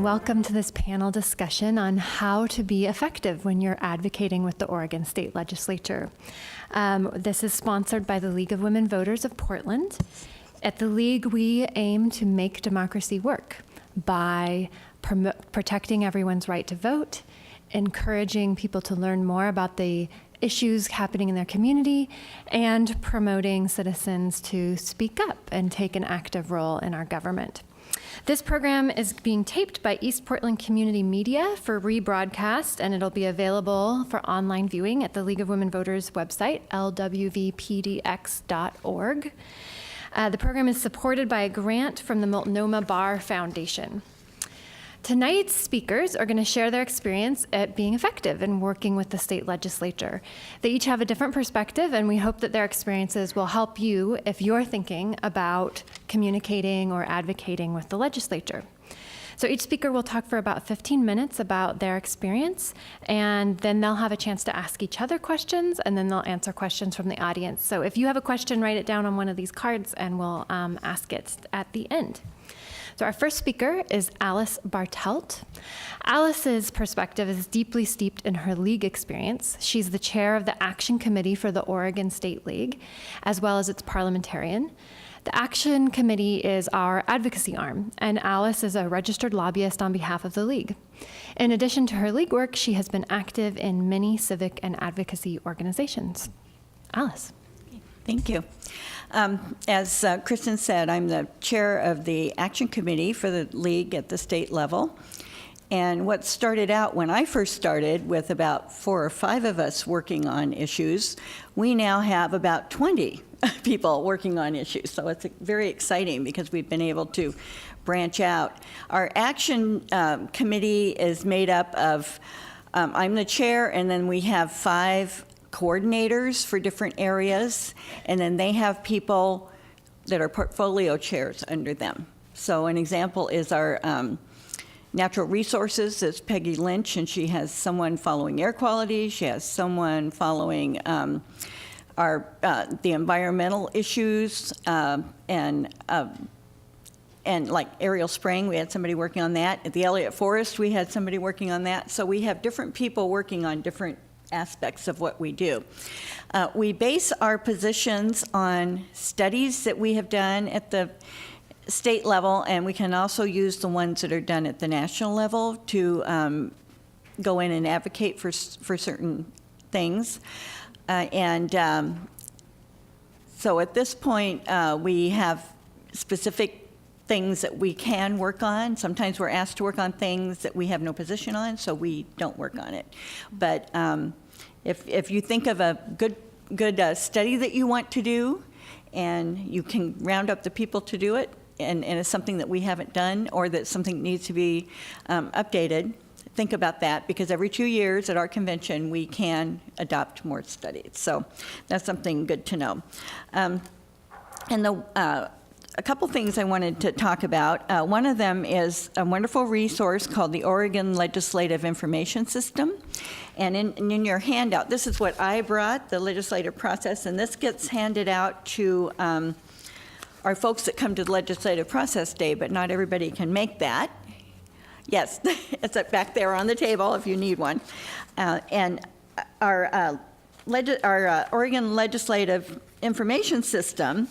welcome to this panel discussion on how to be effective when you're advocating with the Oregon State Legislature. This is sponsored by the League of Women Voters of Portland. At the League, we aim to make democracy work by protecting everyone's right to vote, encouraging people to learn more about the issues happening in their community, and promoting citizens to speak up and take an active role in our government. This program is being taped by East Portland Community Media for rebroadcast, and it'll be available for online viewing at the League of Women Voters website, lwvpdx.org. The program is supported by a grant from the Multnomah Bar Foundation. Tonight's speakers are going to share their experience at being effective in working with the state legislature. They each have a different perspective, and we hope that their experiences will help you if you're thinking about communicating or advocating with the legislature. So each speaker will talk for about 15 minutes about their experience, and then they'll have a chance to ask each other questions, and then they'll answer questions from the audience. So if you have a question, write it down on one of these cards, and we'll ask it at the end. So our first speaker is Alice Bartelt. Alice's perspective is deeply steeped in her League experience. She's the chair of the Action Committee for the Oregon State League, as well as its parliamentarian. The Action Committee is our advocacy arm, and Alice is a registered lobbyist on behalf of the League. In addition to her League work, she has been active in many civic and advocacy organizations. Alice. Thank you. As Kristen said, I'm the chair of the Action Committee for the League at the state level. And what started out when I first started with about 4 or 5 of us working on issues, we now have about 20 people working on issues. So it's very exciting because we've been able to branch out. Our Action Committee is made up of, I'm the chair, and then we have 5 coordinators for different areas, and then they have people that are portfolio chairs under them. So an example is our natural resources is Peggy Lynch, and she has someone following air quality. She has someone following the environmental issues and like aerial spraying, we had somebody working on that. At the Elliott Forest, we had somebody working on that. So we have different people working on different aspects of what we do. We base our positions on studies that we have done at the state level, and we can also use the ones that are done at the national level to go in and advocate for certain things. So at this point, we have specific things that we can work on. Sometimes we're asked to work on things that we have no position on, so we don't work on it. But if you think of a good study that you want to do, and you can round up the people to do it, and it's something that we haven't done, or that something needs to be updated, think about that, because every 2 years at our convention, we can adopt more studies. So that's something good to know. A couple things I wanted to talk about. One of them is a wonderful resource called the Oregon Legislative Information System. And in your handout, this is what I brought, the legislative process, and this gets handed out to our folks that come to the legislative process day, but not everybody can make that. Yes, it's back there on the table if you need one. And our Oregon Legislative Information System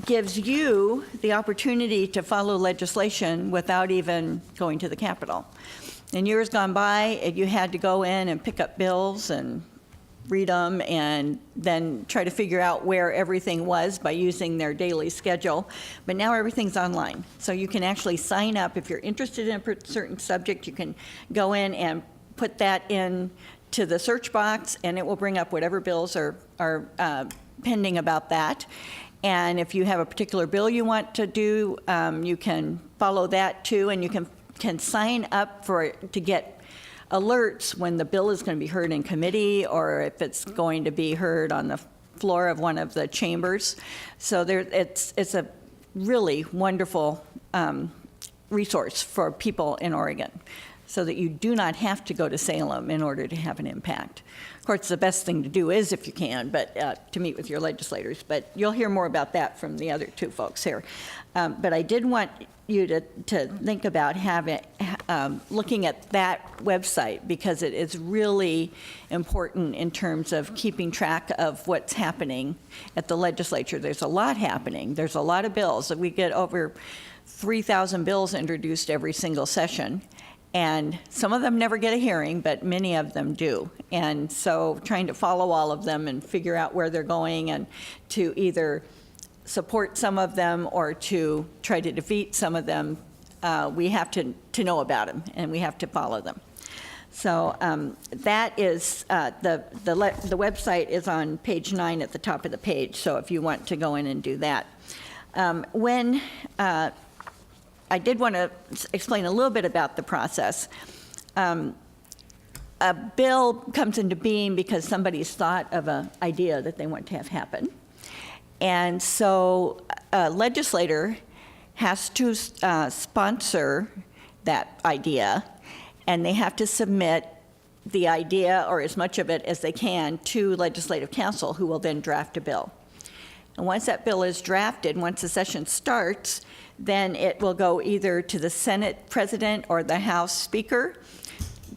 gives you the opportunity to follow legislation without even going to the Capitol. In years gone by, you had to go in and pick up bills and read them and then try to figure out where everything was by using their daily schedule. But now everything's online. So you can actually sign up if you're interested in a certain subject. You can go in and put that in to the search box, and it will bring up whatever bills are pending about that. And if you have a particular bill you want to do, you can follow that too, and you can sign up to get alerts when the bill is going to be heard in committee, or if it's going to be heard on the floor of one of the chambers. So it's a really wonderful resource for people in Oregon. so that you do not have to go to Salem in order to have an impact. Of course, the best thing to do is, if you can, but to meet with your legislators. But you'll hear more about that from the other two folks here. But I did want you to think about looking at that website, because it is really important in terms of keeping track of what's happening at the legislature. There's a lot happening. There's a lot of bills. We get over 3,000 bills introduced every single session. And some of them never get a hearing, but many of them do. And so trying to follow all of them and figure out where they're going, and to either support some of them or to try to defeat some of them, we have to know about them, and we have to follow them. So that is, the website is on page 9 at the top of the page, so if you want to go in and do that. I did want to explain a little bit about the process. A bill comes into being because somebody's thought of an idea that they want to have happen. And so a legislator has to sponsor that idea, and they have to submit the idea, or as much of it as they can, to legislative council, who will then draft a bill. And once that bill is drafted, once the session starts, then it will go either to the Senate President or the House Speaker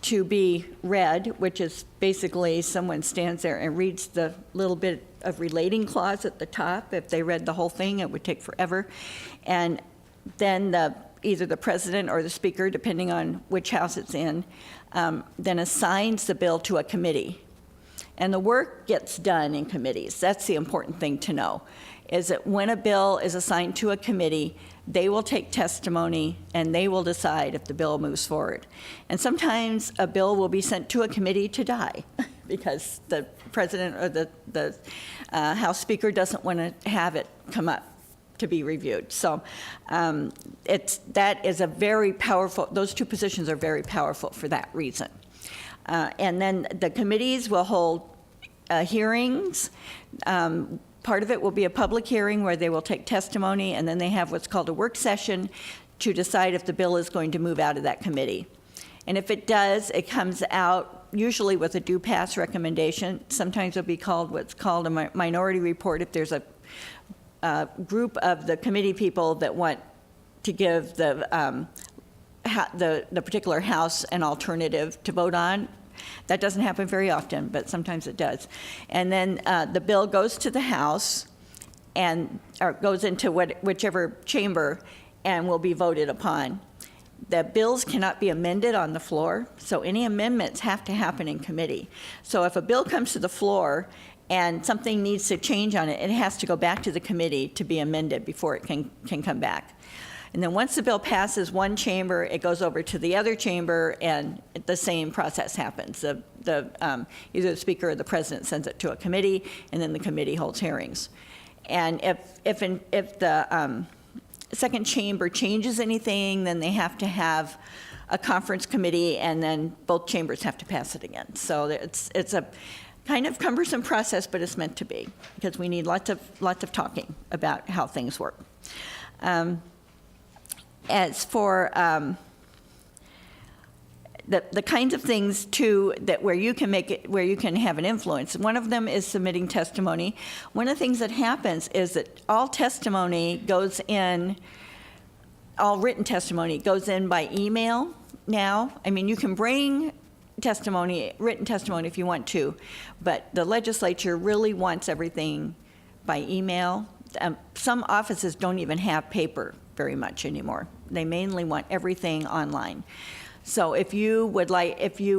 to be read, which is basically someone stands there and reads the little bit of relating clause at the top. If they read the whole thing, it would take forever. And then either the President or the Speaker, depending on which house it's in, then assigns the bill to a committee. And the work gets done in committees. That's the important thing to know, is that when a bill is assigned to a committee, they will take testimony and they will decide if the bill moves forward. And sometimes a bill will be sent to a committee to die because the president or the House Speaker doesn't want to have it come up to be reviewed. So that is a very powerful, those two positions are very powerful for that reason. And then the committees will hold hearings. Part of it will be a public hearing where they will take testimony, and then they have what's called a work session to decide if the bill is going to move out of that committee. And if it does, it comes out usually with a do pass recommendation. Sometimes it'll be called what's called a minority report if there's a group of the committee people that want to give the particular house an alternative to vote on. That doesn't happen very often, but sometimes it does. And then the bill goes to the House or goes into whichever chamber and will be voted upon. The bills cannot be amended on the floor, so any amendments have to happen in committee. So if a bill comes to the floor and something needs to change on it, it has to go back to the committee to be amended before it can come back. And then once the bill passes one chamber, it goes over to the other chamber, and the same process happens. Either the Speaker or the President sends it to a committee, and then the committee holds hearings. And if the second chamber changes anything, then they have to have a conference committee, and then both chambers have to pass it again. So it's a kind of cumbersome process, but it's meant to be, because we need lots of talking about how things work. As for the kinds of things too where you can have an influence, one of them is submitting testimony. One of the things that happens is that all written testimony goes in by email now. I mean, you can bring written testimony if you want to, but the legislature really wants everything by email. Some offices don't even have paper very much anymore. They mainly want everything online. So if you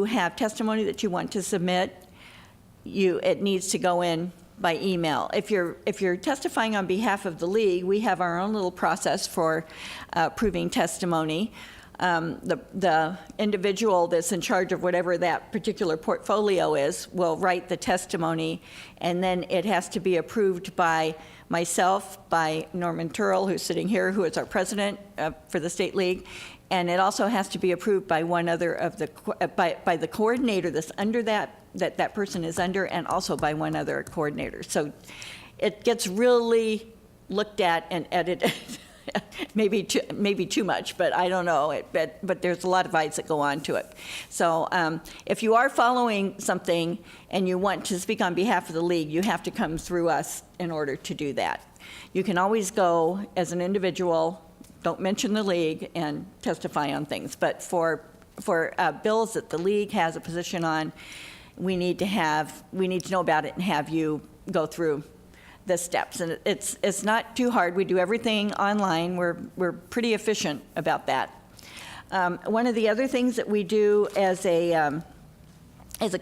have testimony that you want to submit, it needs to go in by email. If you're testifying on behalf of the league, we have our own little process for approving testimony. The individual that's in charge of whatever that particular portfolio is will write the testimony, and then it has to be approved by myself, by Norman Turrell, who's sitting here, who is our president for the State League, and it also has to be approved by one other of by the coordinator that's under that person is under, and also by one other coordinator. So it gets really looked at and edited maybe too much, but I don't know. But there's a lot of eyes that go on to it. So if you are following something and you want to speak on behalf of the league, you have to come through us in order to do that. You can always go as an individual, don't mention the league, and testify on things. But for bills that the league has a position on, we need to know about it and have you go through the steps. And it's not too hard. We do everything online. We're pretty efficient about that. One of the other things that we do as a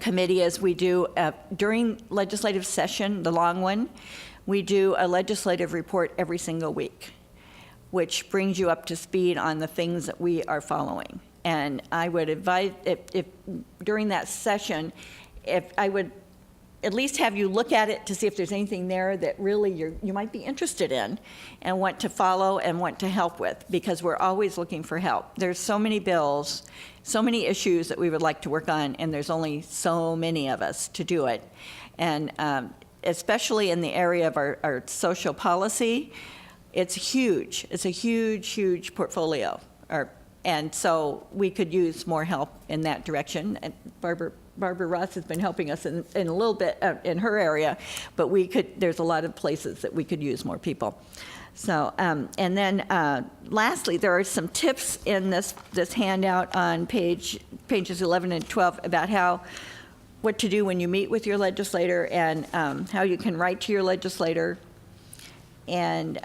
committee is we do during legislative session, the long one, we do a legislative report every single week, which brings you up to speed on the things that we are following. And I would advise, if during that session, if I would at least have you look at it to see if there's anything there that really you might be interested in and want to follow and want to help with, because we're always looking for help. There's so many bills, so many issues that we would like to work on, and there's only so many of us to do it. And especially in the area of our social policy, it's huge. It's a huge, huge portfolio. And so we could use more help in that direction. And Barbara Ross has been helping us in a little bit in her area, but there's a lot of places that we could use more people. So, and then lastly, there are some tips in this handout on pages 11 and 12 about what to do when you meet with your legislator, and how you can write to your legislator, and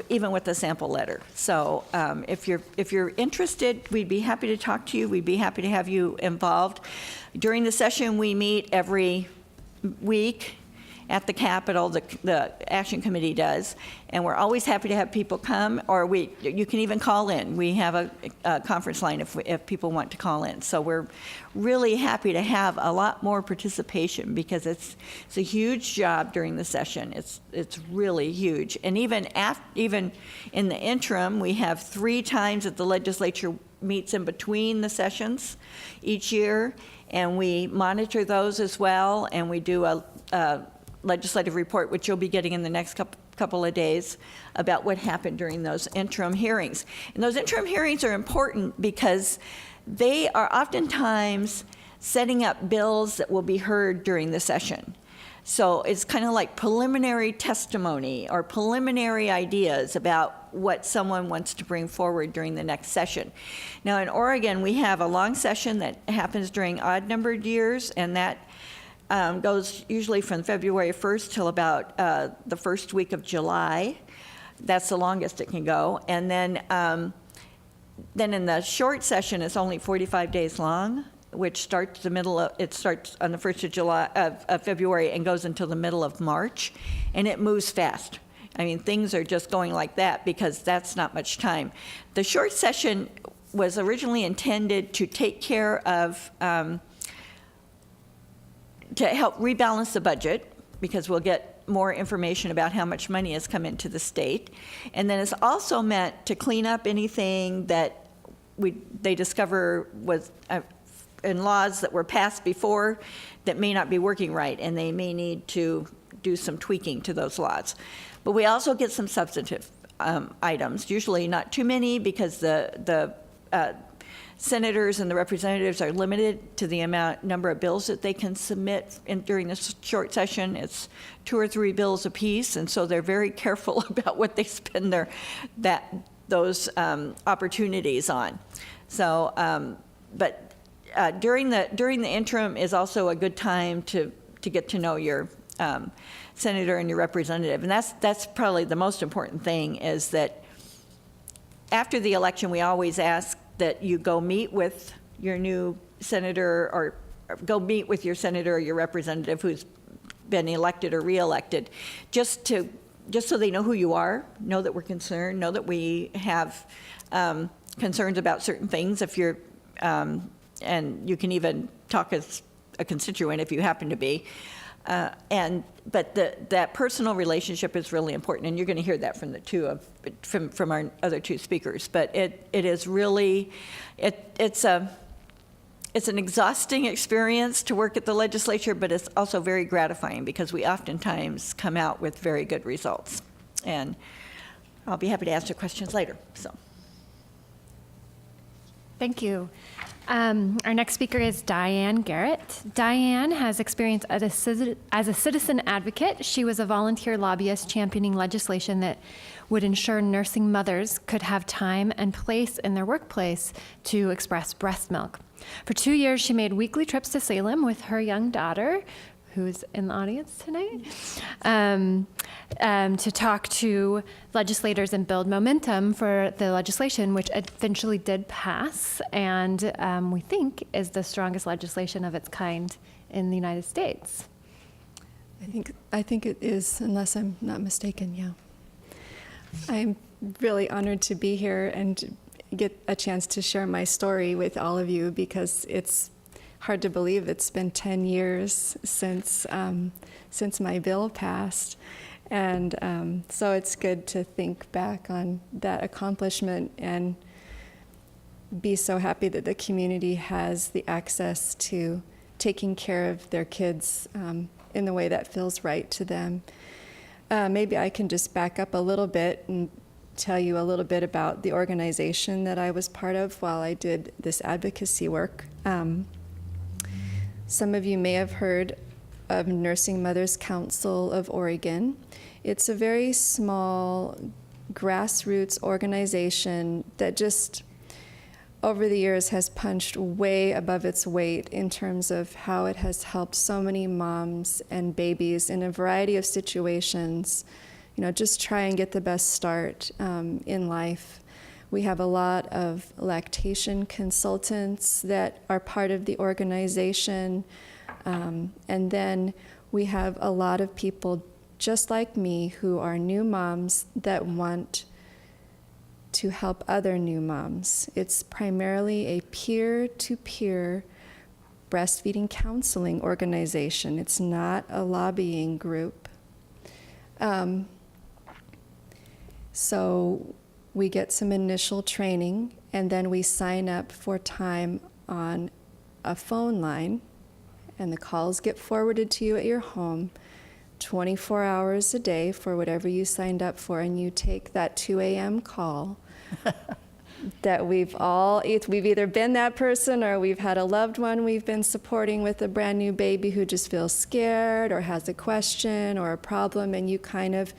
even with a sample letter. So if you're interested, we'd be happy to talk to you. We'd be happy to have you involved. During the session, we meet every week at the Capitol, the Action Committee does, and we're always happy to have people come, or you can even call in. We have a conference line if people want to call in. So we're really happy to have a lot more participation, because it's a huge job during the session. It's really huge. And even in the interim, we have 3 times that the legislature meets in between the sessions each year, and we monitor those as well, and we do a legislative report, which you'll be getting in the next couple of days, about what happened during those interim hearings. And those interim hearings are important because they are oftentimes setting up bills that will be heard during the session. So it's kind of like preliminary testimony or preliminary ideas about what someone wants to bring forward during the next session. Now in Oregon, we have a long session that happens during odd-numbered years, and that goes usually from February 1st till about the first week of July. That's the longest it can go. And then in the short session, it's only 45 days long, which starts on the 1st of July of February and goes until the middle of March, and it moves fast. I mean, things are just going like that because that's not much time. The short session was originally intended to take care of to help rebalance the budget, because we'll get more information about how much money has come into the state. And then it's also meant to clean up anything that they discover was in laws that were passed before that may not be working right, and they may need to do some tweaking to those laws. But we also get some substantive items, usually not too many, because the senators and the representatives are limited to the number of bills that they can submit during this short session. It's 2 or 3 bills apiece, and so they're very careful about what they spend those opportunities on. So, but during the interim is also a good time to get to know your senator and your representative, and that's probably the most important thing. Is that after the election, we always ask that you go meet with your new senator, or go meet with your senator or your representative who's been elected or reelected, just so they know who you are, know that we're concerned, know that we have concerns about certain things. If you're, and you can even talk as a constituent if you happen to be. But that personal relationship is really important, and you're going to hear that from our other 2 speakers. But it is really, it's an exhausting experience to work at the legislature, but it's also very gratifying because we oftentimes come out with very good results. And I'll be happy to answer questions later. So, Thank you. Our next speaker is Diane Garrett. Diane has experience as a citizen advocate. She was a volunteer lobbyist championing legislation that would ensure nursing mothers could have time and place in their workplace to express breast milk. For 2 years, she made weekly trips to Salem with her young daughter, who's in the audience tonight, to talk to legislators and build momentum for the legislation, which eventually did pass, and we think is the strongest legislation of its kind in the United States. I think it is, unless I'm not mistaken, yeah. I'm really honored to be here and get a chance to share my story with all of you, because it's hard to believe it's been 10 years since my bill passed. And so it's good to think back on that accomplishment and be so happy that the community has the access to taking care of their kids in the way that feels right to them. Maybe I can just back up a little bit and tell you a little bit about the organization that I was part of while I did this advocacy work. Some of you may have heard of Nursing Mothers Council of Oregon. It's a very small grassroots organization that just over the years has punched way above its weight in terms of how it has helped so many moms and babies in a variety of situations, just try and get the best start in life. We have a lot of lactation consultants that are part of the organization. And then we have a lot of people just like me who are new moms that want to help other new moms. It's primarily a peer-to-peer breastfeeding counseling organization. It's not a lobbying group. So we get some initial training, and then we sign up for time on a phone line, and the calls get forwarded to you at your home 24 hours a day for whatever you signed up for, and you take that 2 a.m. call that we've either been that person or we've had a loved one we've been supporting with a brand new baby who just feels scared or has a question or a problem, and you kind of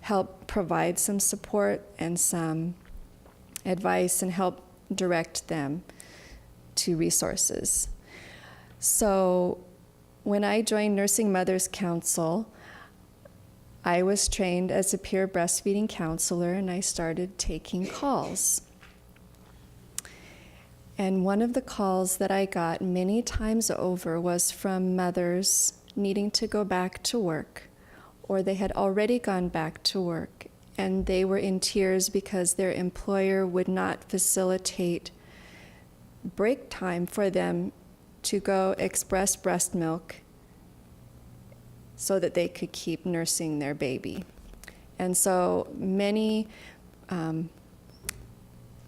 help provide some support and some advice and help direct them to resources. So when I joined Nursing Mothers Council, I was trained as a peer breastfeeding counselor, and I started taking calls. And one of the calls that I got many times over was from mothers needing to go back to work, or they had already gone back to work, and they were in tears because their employer would not facilitate break time for them to go express breast milk so that they could keep nursing their baby. And so many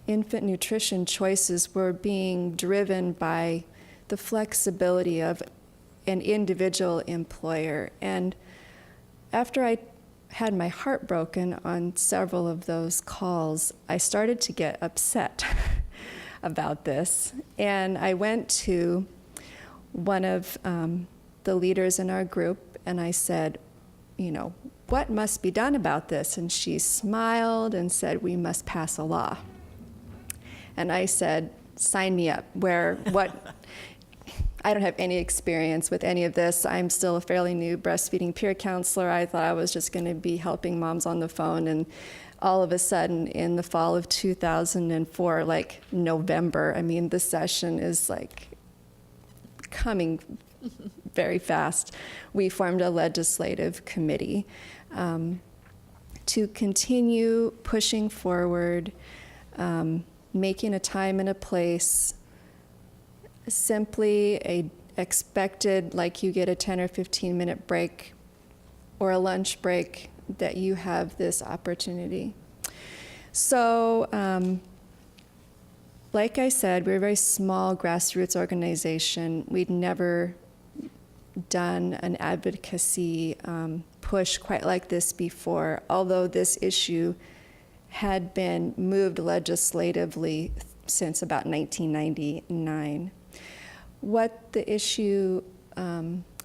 infant nutrition choices were being driven by the flexibility of an individual employer. And after I had my heart broken on several of those calls, I started to get upset about this. And I went to one of the leaders in our group, and I said, what must be done about this? And she smiled and said, we must pass a law. And I said, sign me up. I don't have any experience with any of this. I'm still a fairly new breastfeeding peer counselor. I thought I was just going to be helping moms on the phone. And all of a sudden, in the fall of 2004, like November, the session is like coming very fast. We formed a legislative committee to continue pushing forward, making a time and a place, simply expected, like you get a 10 or 15 minute break or a lunch break, that you have this opportunity. So, like I said, we're a very small grassroots organization. We'd never done an advocacy push quite like this before, although this issue had been moved legislatively since about 1999. What the issue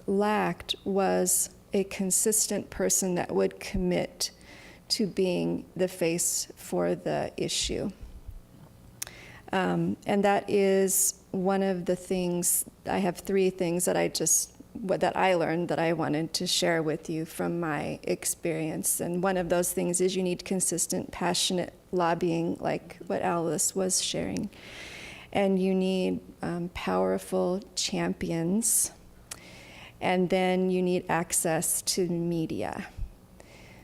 lacked was a consistent person that would commit to being the face for the issue. And that is one of the things. I have three things that I learned that I wanted to share with you from my experience. And one of those things is you need consistent, passionate lobbying, like what Alice was sharing. And you need powerful champions. And then you need access to media.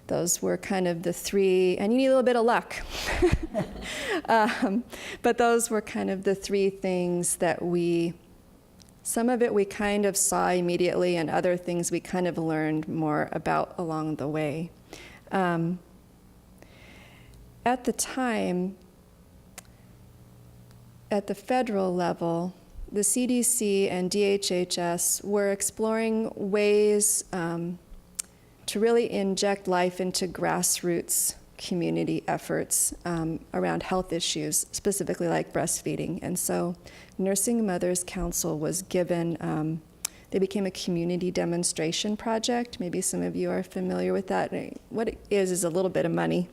Those were kind of the three, and you need a little bit of luck. But those were kind of the three things that some of it we kind of saw immediately, and other things we kind of learned more about along the way. At the time, at the federal level, the CDC and DHHS were exploring ways to really inject life into grassroots community efforts around health issues, specifically like breastfeeding. And so Nursing Mothers Council was given, they became a community demonstration project. Maybe some of you are familiar with that. What it is a little bit of money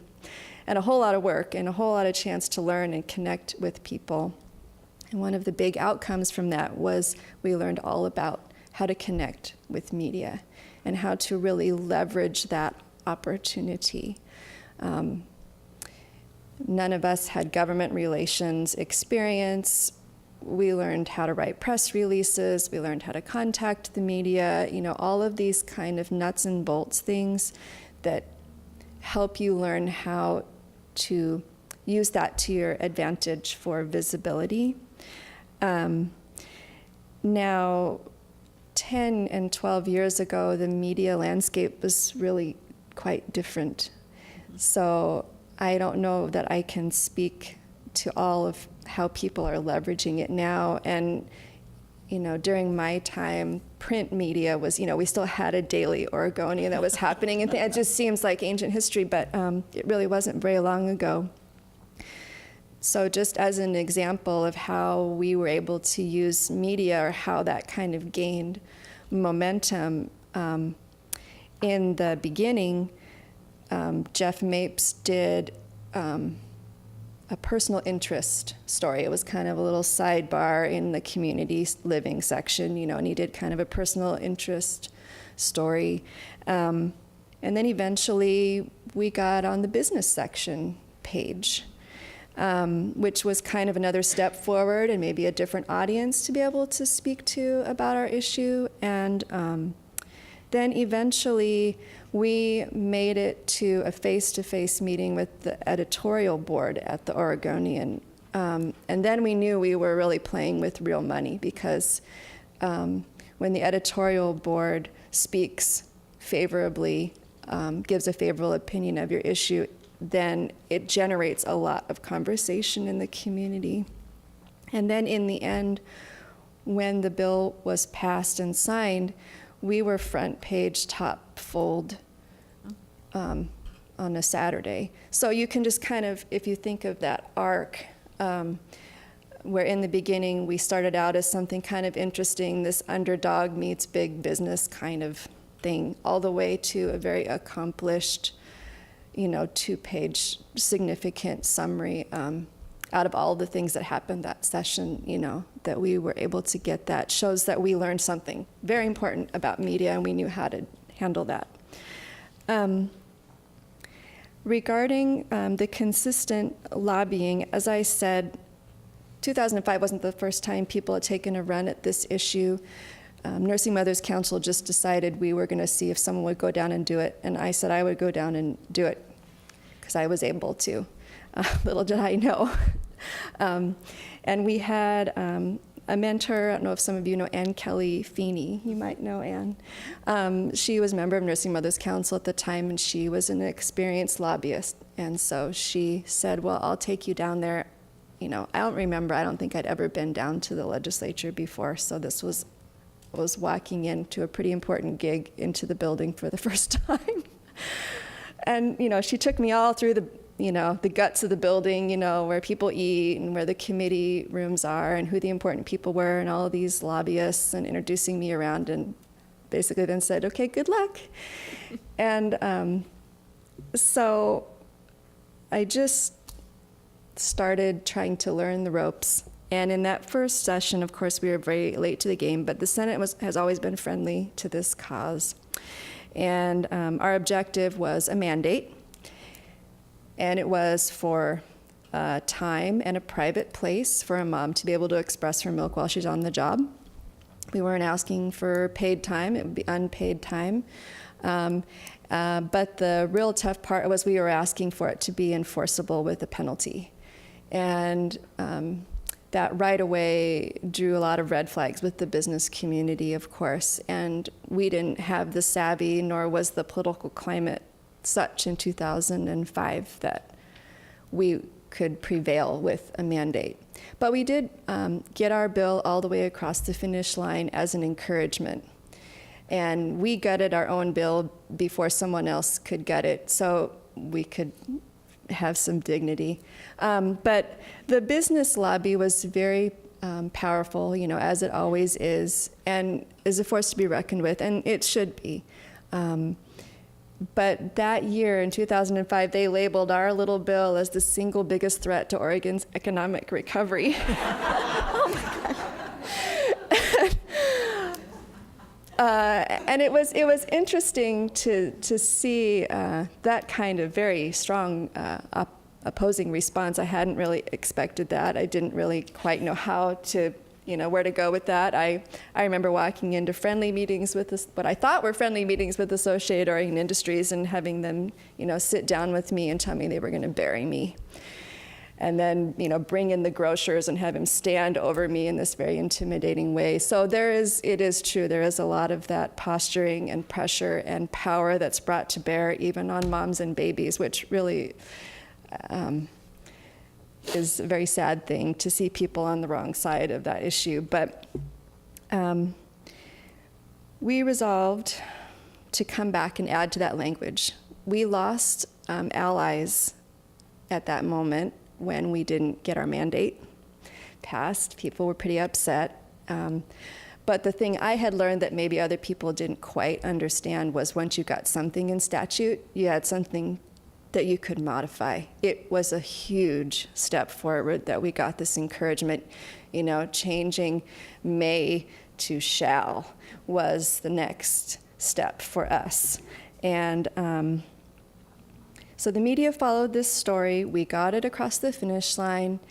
and a whole lot of work and a whole lot of chance to learn and connect with people. And one of the big outcomes from that was we learned all about how to connect with media and how to really leverage that opportunity. None of us had government relations experience. We learned how to write press releases. We learned how to contact the media, all of these kind of nuts and bolts things that help you learn how to use that to your advantage for visibility. Now, 10 and 12 years ago, the media landscape was really quite different. So I don't know that I can speak to all of how people are leveraging it now. And, during my time, print media was, we still had a daily Oregonian that was happening. And it just seems like ancient history, but it really wasn't very long ago. So just as an example of how we were able to use media, or how that kind of gained momentum, in the beginning, Jeff Mapes did a personal interest story. It was kind of a little sidebar in the community living section, and he did kind of a personal interest story. And then eventually we got on the business section page. Which was kind of another step forward and maybe a different audience to be able to speak to about our issue. And then eventually we made it to a face-to-face meeting with the editorial board at the Oregonian. And then we knew we were really playing with real money, because when the editorial board speaks favorably, gives a favorable opinion of your issue, then it generates a lot of conversation in the community. And then in the end, when the bill was passed and signed, we were front page, top fold on a Saturday. So you can just kind of, if you think of that arc, where in the beginning we started out as something kind of interesting, this underdog meets big business kind of thing, all the way to a very accomplished, 2-page significant summary out of all the things that happened that session, that we were able to get. That shows that we learned something very important about media, and we knew how to handle that. Regarding the consistent lobbying, as I said, 2005 wasn't the first time people had taken a run at this issue. Nursing Mothers Council just decided we were going to see if someone would go down and do it, and I said I would go down and do it because I was able to. Little did I know. And we had a mentor. I don't know if some of you know Ann Kelly Feeney. You might know Ann. She was a member of Nursing Mothers Council at the time, and she was an experienced lobbyist. And so she said, well, I'll take you down there. I don't remember. I don't think I'd ever been down to the legislature before, so this was walking into a pretty important gig into the building for the first time. And, she took me all through the guts of the building, where people eat and where the committee rooms are and who the important people were and all of these lobbyists, and introducing me around, and basically then said, okay, good luck. And so I just started trying to learn the ropes. And in that first session, of course, we were very late to the game, but the Senate has always been friendly to this cause. And our objective was a mandate. And it was for time and a private place for a mom to be able to express her milk while she's on the job. We weren't asking for paid time, it would be unpaid time. But the real tough part was we were asking for it to be enforceable with a penalty. And that right away drew a lot of red flags with the business community, of course. And we didn't have the savvy, nor was the political climate such in 2005 that we could prevail with a mandate. But we did get our bill all the way across the finish line as an encouragement. And we gutted our own bill before someone else could gut it, so we could have some dignity. But the business lobby was very powerful, as it always is, and is a force to be reckoned with, and it should be. But that year, in 2005, they labeled our little bill as the single biggest threat to Oregon's economic recovery. Oh my God. And it was interesting to see that kind of very strong opposing response. I hadn't really expected that. I didn't really quite know how to, where to go with that. I remember walking into friendly meetings with what I thought were friendly meetings with Associated Oregon Industries, and having them, sit down with me and tell me they were going to bury me. And then, bring in the grocers and have him stand over me in this very intimidating way. So it is true, there is a lot of that posturing and pressure and power that's brought to bear even on moms and babies, which really is a very sad thing to see people on the wrong side of that issue. But we resolved to come back and add to that language. We lost allies at that moment when we didn't get our mandate passed. People were pretty upset. But the thing I had learned that maybe other people didn't quite understand was once you got something in statute, you had something that you could modify. It was a huge step forward that we got this encouragement. Changing may to shall was the next step for us. And so the media followed this story. We got it across the finish line.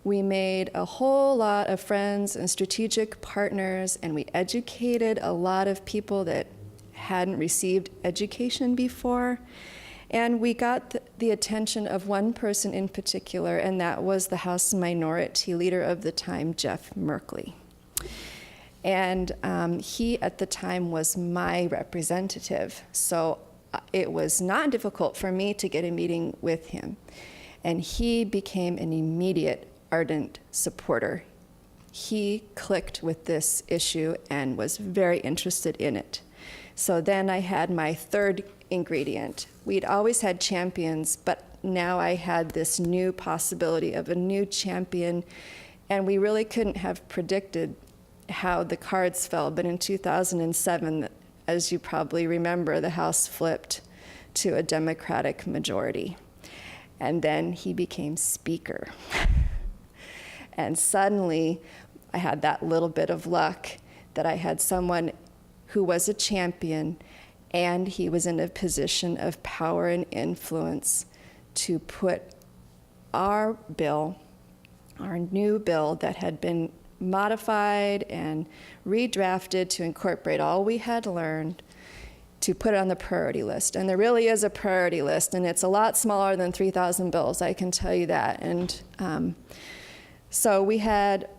We made a whole lot of friends and strategic partners, and we educated a lot of people that hadn't received education before. And we got the attention of one person in particular, and that was the House Minority Leader of the time, Jeff Merkley. And he, at the time, was my representative. So it was not difficult for me to get a meeting with him. And he became an immediate, ardent supporter. He clicked with this issue and was very interested in it. So then I had my third ingredient. We'd always had champions, but now I had this new possibility of a new champion, and we really couldn't have predicted how the cards fell. But in 2007, as you probably remember, the House flipped to a Democratic majority. And then he became Speaker. And suddenly, I had that little bit of luck that I had someone who was a champion, and he was in a position of power and influence to put our bill, our new bill that had been modified and redrafted to incorporate all we had learned, to put it on the priority list. And there really is a priority list, and it's a lot smaller than 3,000 bills, I can tell you that. And so we had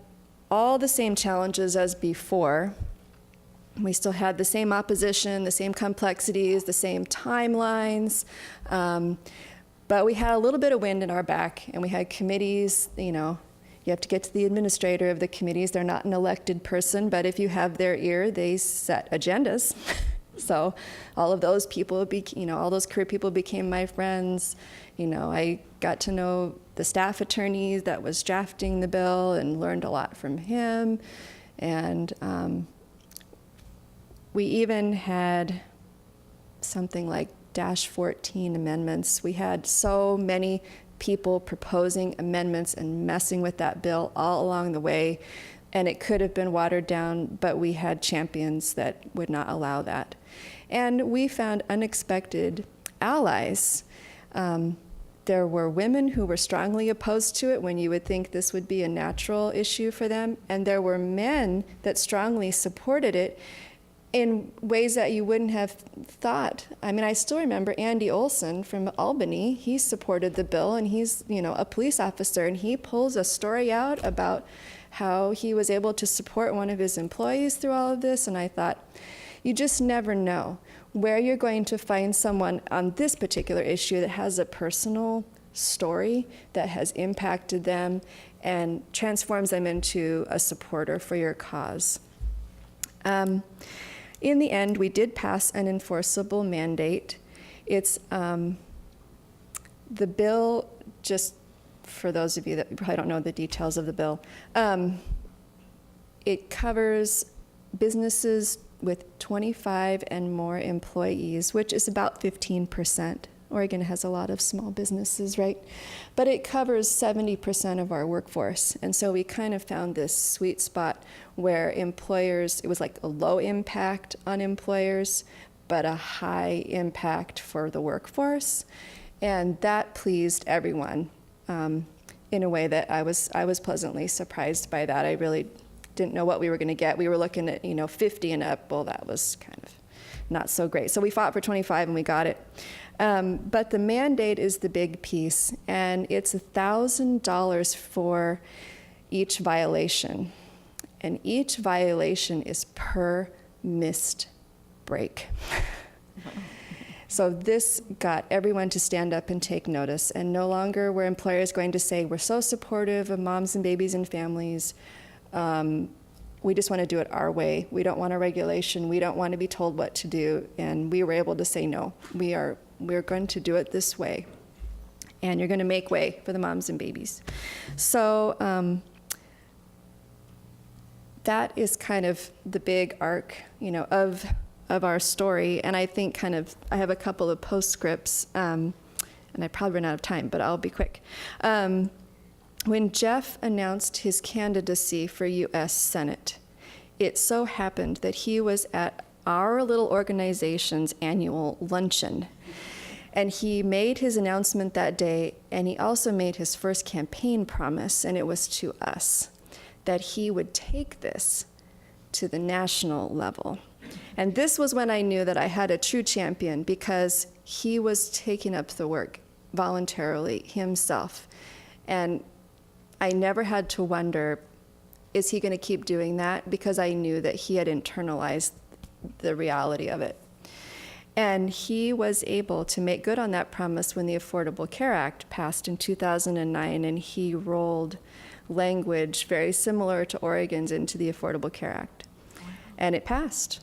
all the same challenges as before. We still had the same opposition, the same complexities, the same timelines, but we had a little bit of wind in our back, and we had committees. You have to get to the administrator of the committees. They're not an elected person, but if you have their ear, they set agendas. So all of those people, all those career people became my friends. I got to know the staff attorney that was drafting the bill and learned a lot from him. And we even had something like -14 amendments. We had so many people proposing amendments and messing with that bill all along the way, and it could have been watered down, but we had champions that would not allow that. And we found unexpected allies. There were women who were strongly opposed to it when you would think this would be a natural issue for them, and there were men that strongly supported it in ways that you wouldn't have thought. I mean, I still remember Andy Olson from Albany. He supported the bill, and he's, a police officer, and he pulls a story out about how he was able to support one of his employees through all of this, and I thought, you just never know where you're going to find someone on this particular issue that has a personal story that has impacted them and transforms them into a supporter for your cause. In the end, we did pass an enforceable mandate. It's the bill, just for those of you that probably don't know the details of the bill, it covers businesses with 25 and more employees, which is about 15%. Oregon has a lot of small businesses, right? But it covers 70% of our workforce. And so we kind of found this sweet spot where employers, it was like a low impact on employers, but a high impact for the workforce. And that pleased everyone in a way that I was pleasantly surprised by that. I really didn't know what we were going to get. We were looking at 50 and up. Well, that was kind of not so great. So we fought for 25 and we got it. But the mandate is the big piece, and it's $1,000 for each violation. And each violation is per missed break. So this got everyone to stand up and take notice, and no longer were employers going to say, we're so supportive of moms and babies and families. We just want to do it our way. We don't want a regulation. We don't want to be told what to do. And we were able to say, no, we're going to do it this way. And you're going to make way for the moms and babies. So that is kind of the big arc, of our story. And I think I have a couple of postscripts, and I probably ran out of time, but I'll be quick. When Jeff announced his candidacy for U.S. Senate, it so happened that he was at our little organization's annual luncheon. And he made his announcement that day, and he also made his first campaign promise, and it was to us, that he would take this to the national level. And this was when I knew that I had a true champion, because he was taking up the work voluntarily himself. And I never had to wonder, is he going to keep doing that? Because I knew that he had internalized the reality of it. And he was able to make good on that promise when the Affordable Care Act passed in 2009, and he rolled language very similar to Oregon's into the Affordable Care Act. And it passed.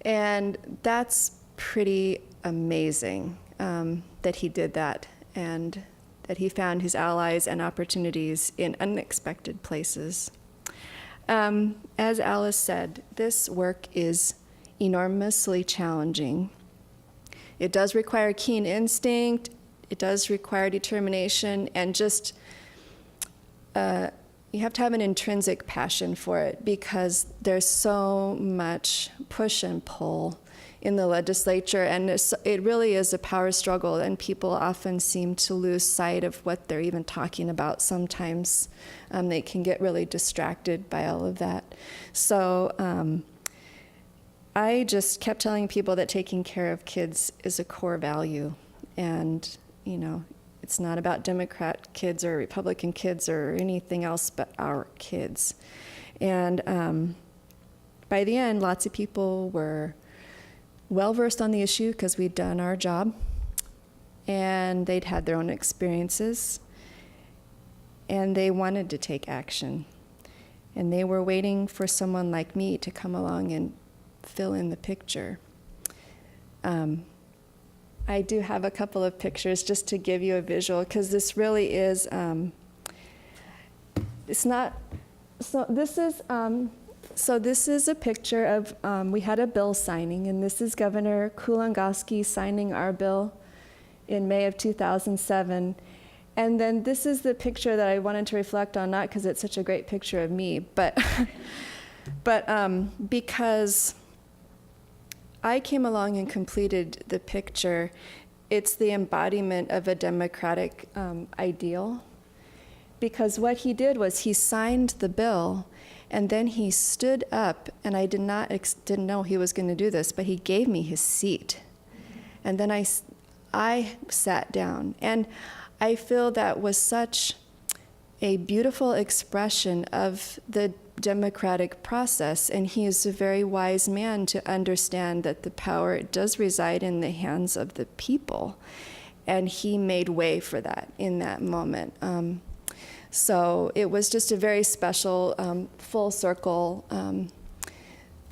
And that's pretty amazing that he did that, and that he found his allies and opportunities in unexpected places. As Alice said, this work is enormously challenging. It does require keen instinct, it does require determination, and just you have to have an intrinsic passion for it, because there's so much push and pull in the legislature, and it really is a power struggle, and people often seem to lose sight of what they're even talking about sometimes. They can get really distracted by all of that. So I just kept telling people that taking care of kids is a core value, and it's not about Democrat kids or Republican kids or anything else but our kids. And by the end, lots of people were well-versed on the issue because we'd done our job, and they'd had their own experiences, and they wanted to take action. And they were waiting for someone like me to come along and fill in the picture. I do have a couple of pictures just to give you a visual, because this really is, it's not, so this is a picture of, we had a bill signing, and this is Governor Kulongoski signing our bill in May of 2007. And then this is the picture that I wanted to reflect on, not because it's such a great picture of me, but, because I came along and completed the picture. It's the embodiment of a democratic ideal. Because what he did was he signed the bill, and then he stood up, and I didn't know he was going to do this, but he gave me his seat. And then I sat down. And I feel that was such a beautiful expression of the democratic process, and he is a very wise man to understand that the power does reside in the hands of the people, and he made way for that in that moment. So it was just a very special full circle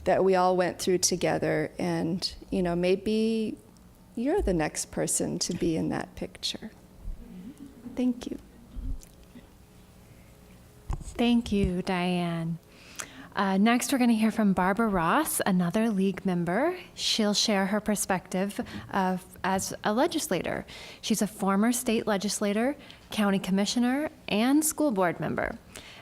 that we all went through together, and maybe you're the next person to be in that picture. Thank you. Thank you, Diane. Next, we're going to hear from Barbara Ross, another League member. She'll share her perspective as a legislator. She's a former state legislator, county commissioner, and school board member.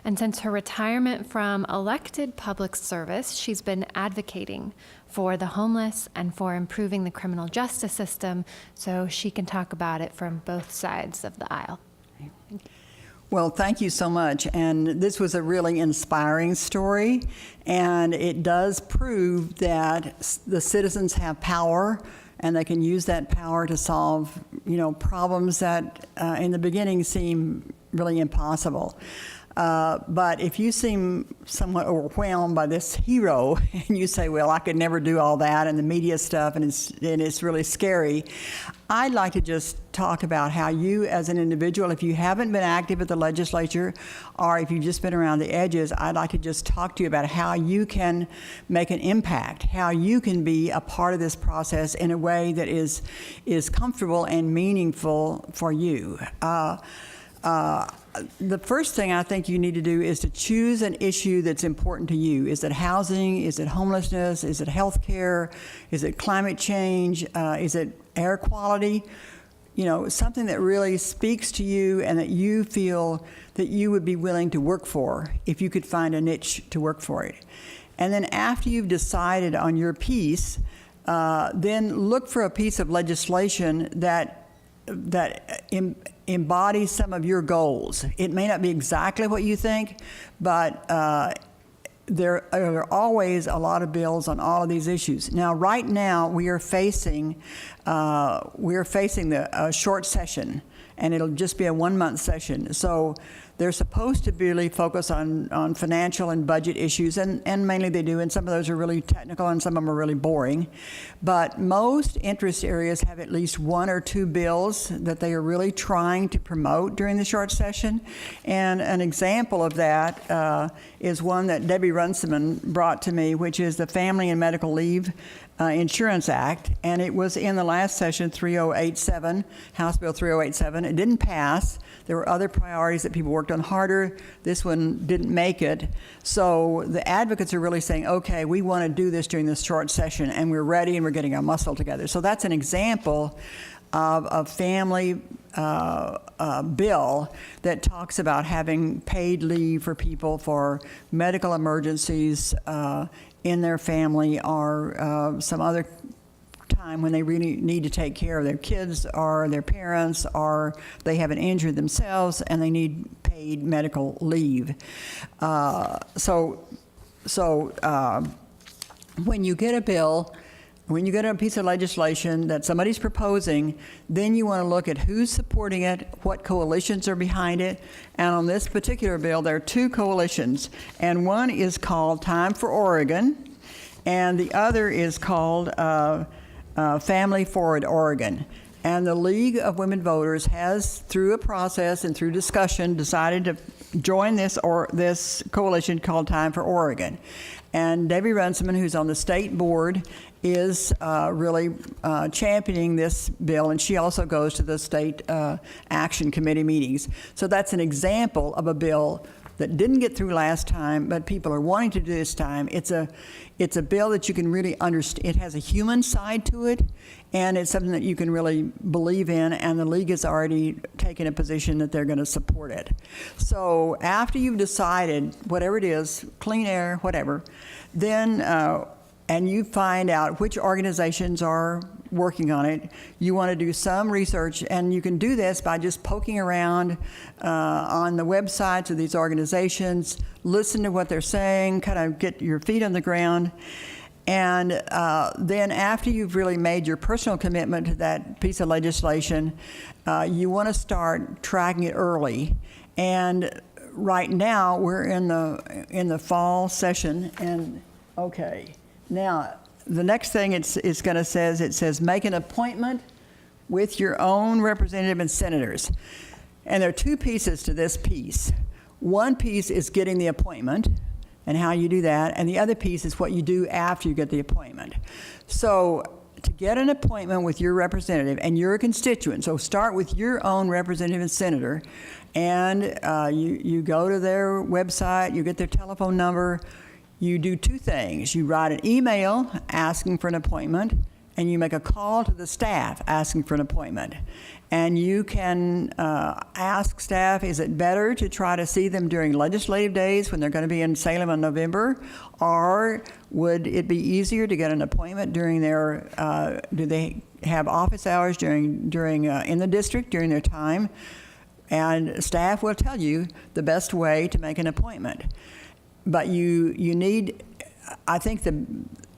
And since her retirement from elected public service, she's been advocating for the homeless and for improving the criminal justice system, so she can talk about it from both sides of the aisle. Well, thank you so much. And this was a really inspiring story, and it does prove that the citizens have power, and they can use that power to solve, problems that in the beginning seem really impossible. But if you seem somewhat overwhelmed by this hero and you say, well, I could never do all that and the media stuff and it's really scary, I'd like to just talk about how you as an individual, if you haven't been active at the legislature or if you've just been around the edges, I'd like to just talk to you about how you can make an impact, how you can be a part of this process in a way that is comfortable and meaningful for you. The first thing I think you need to do is to choose an issue that's important to you. Is it housing? Is it homelessness? Is it health care? Is it climate change? Is it air quality? Something that really speaks to you and that you feel that you would be willing to work for if you could find a niche to work for it. And then after you've decided on your piece, then look for a piece of legislation that embodies some of your goals. It may not be exactly what you think, but there are always a lot of bills on all of these issues. Now, right now, we are facing the short session, and it'll just be a 1-month session. So they're supposed to really focus on financial and budget issues, and mainly they do, and some of those are really technical and some of them are really boring. But most interest areas have at least 1 or 2 bills that they are really trying to promote during the short session. And an example of that is one that Debbie Runciman brought to me, which is the Family and Medical Leave Insurance Act, and it was in the last session, 3087, House Bill 3087. It didn't pass. There were other priorities that people worked on harder. This one didn't make it. So the advocates are really saying, okay, we want to do this during this short session, and we're ready and we're getting our muscle together. So that's an example of a family bill that talks about having paid leave for people for medical emergencies in their family or some other time when they really need to take care of their kids or their parents, or they have an injury themselves and they need paid medical leave. So when you get a bill, when you get a piece of legislation that somebody's proposing, then you want to look at who's supporting it, what coalitions are behind it. And on this particular bill, there are 2 coalitions, and one is called Time for Oregon, and the other is called Family Forward Oregon. And the League of Women Voters has, through a process and through discussion, decided to join this coalition called Time for Oregon. And Debbie Runciman, who's on the state board, is really championing this bill, and she also goes to the state action committee meetings. So that's an example of a bill that didn't get through last time, but people are wanting to do this time. It's a bill that you can really understand. It has a human side to it, and it's something that you can really believe in, and the league has already taken a position that they're going to support it. So after you've decided, whatever it is, clean air, whatever, then, and you find out which organizations are working on it, you want to do some research, and you can do this by just poking around on the websites of these organizations, listen to what they're saying, kind of get your feet on the ground. And then after you've really made your personal commitment to that piece of legislation, you want to start tracking it early. And right now, we're in the fall session, and okay, now, the next thing it's going to say, it says make an appointment with your own representative and senators. And there are two pieces to this piece. One piece is getting the appointment and how you do that, and the other piece is what you do after you get the appointment. So to get an appointment with your representative and your constituent, so start with your own representative and senator, and you go to their website, you get their telephone number. You do two things. You write an email asking for an appointment, and you make a call to the staff asking for an appointment. And you can ask staff, is it better to try to see them during legislative days when they're going to be in Salem in November? Or would it be easier to get an appointment during their, do they have office hours during in the district during their time? And staff will tell you the best way to make an appointment. But you need, I think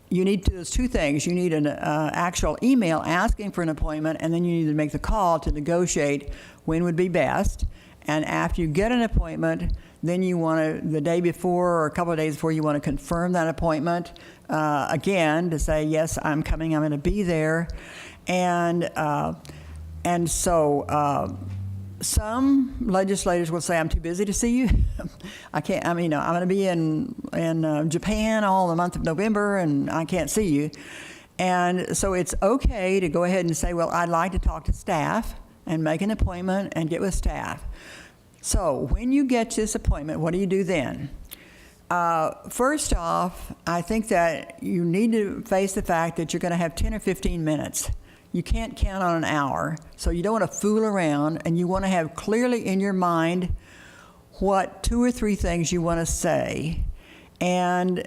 you need those two things. You need an actual email asking for an appointment, and then you need to make the call to negotiate when would be best. And after you get an appointment, then you want to, the day before or a couple of days before, you want to confirm that appointment again to say, yes, I'm coming, I'm going to be there. And so some legislators will say, I'm too busy to see you. I can't, I'm going to be in Japan all the month of November, and I can't see you. And so it's okay to go ahead and say, well, I'd like to talk to staff and make an appointment and get with staff. So when you get to this appointment, what do you do then? First off, I think that you need to face the fact that you're going to have 10 or 15 minutes. You can't count on an hour, so you don't want to fool around, and you want to have clearly in your mind what 2 or 3 things you want to say. And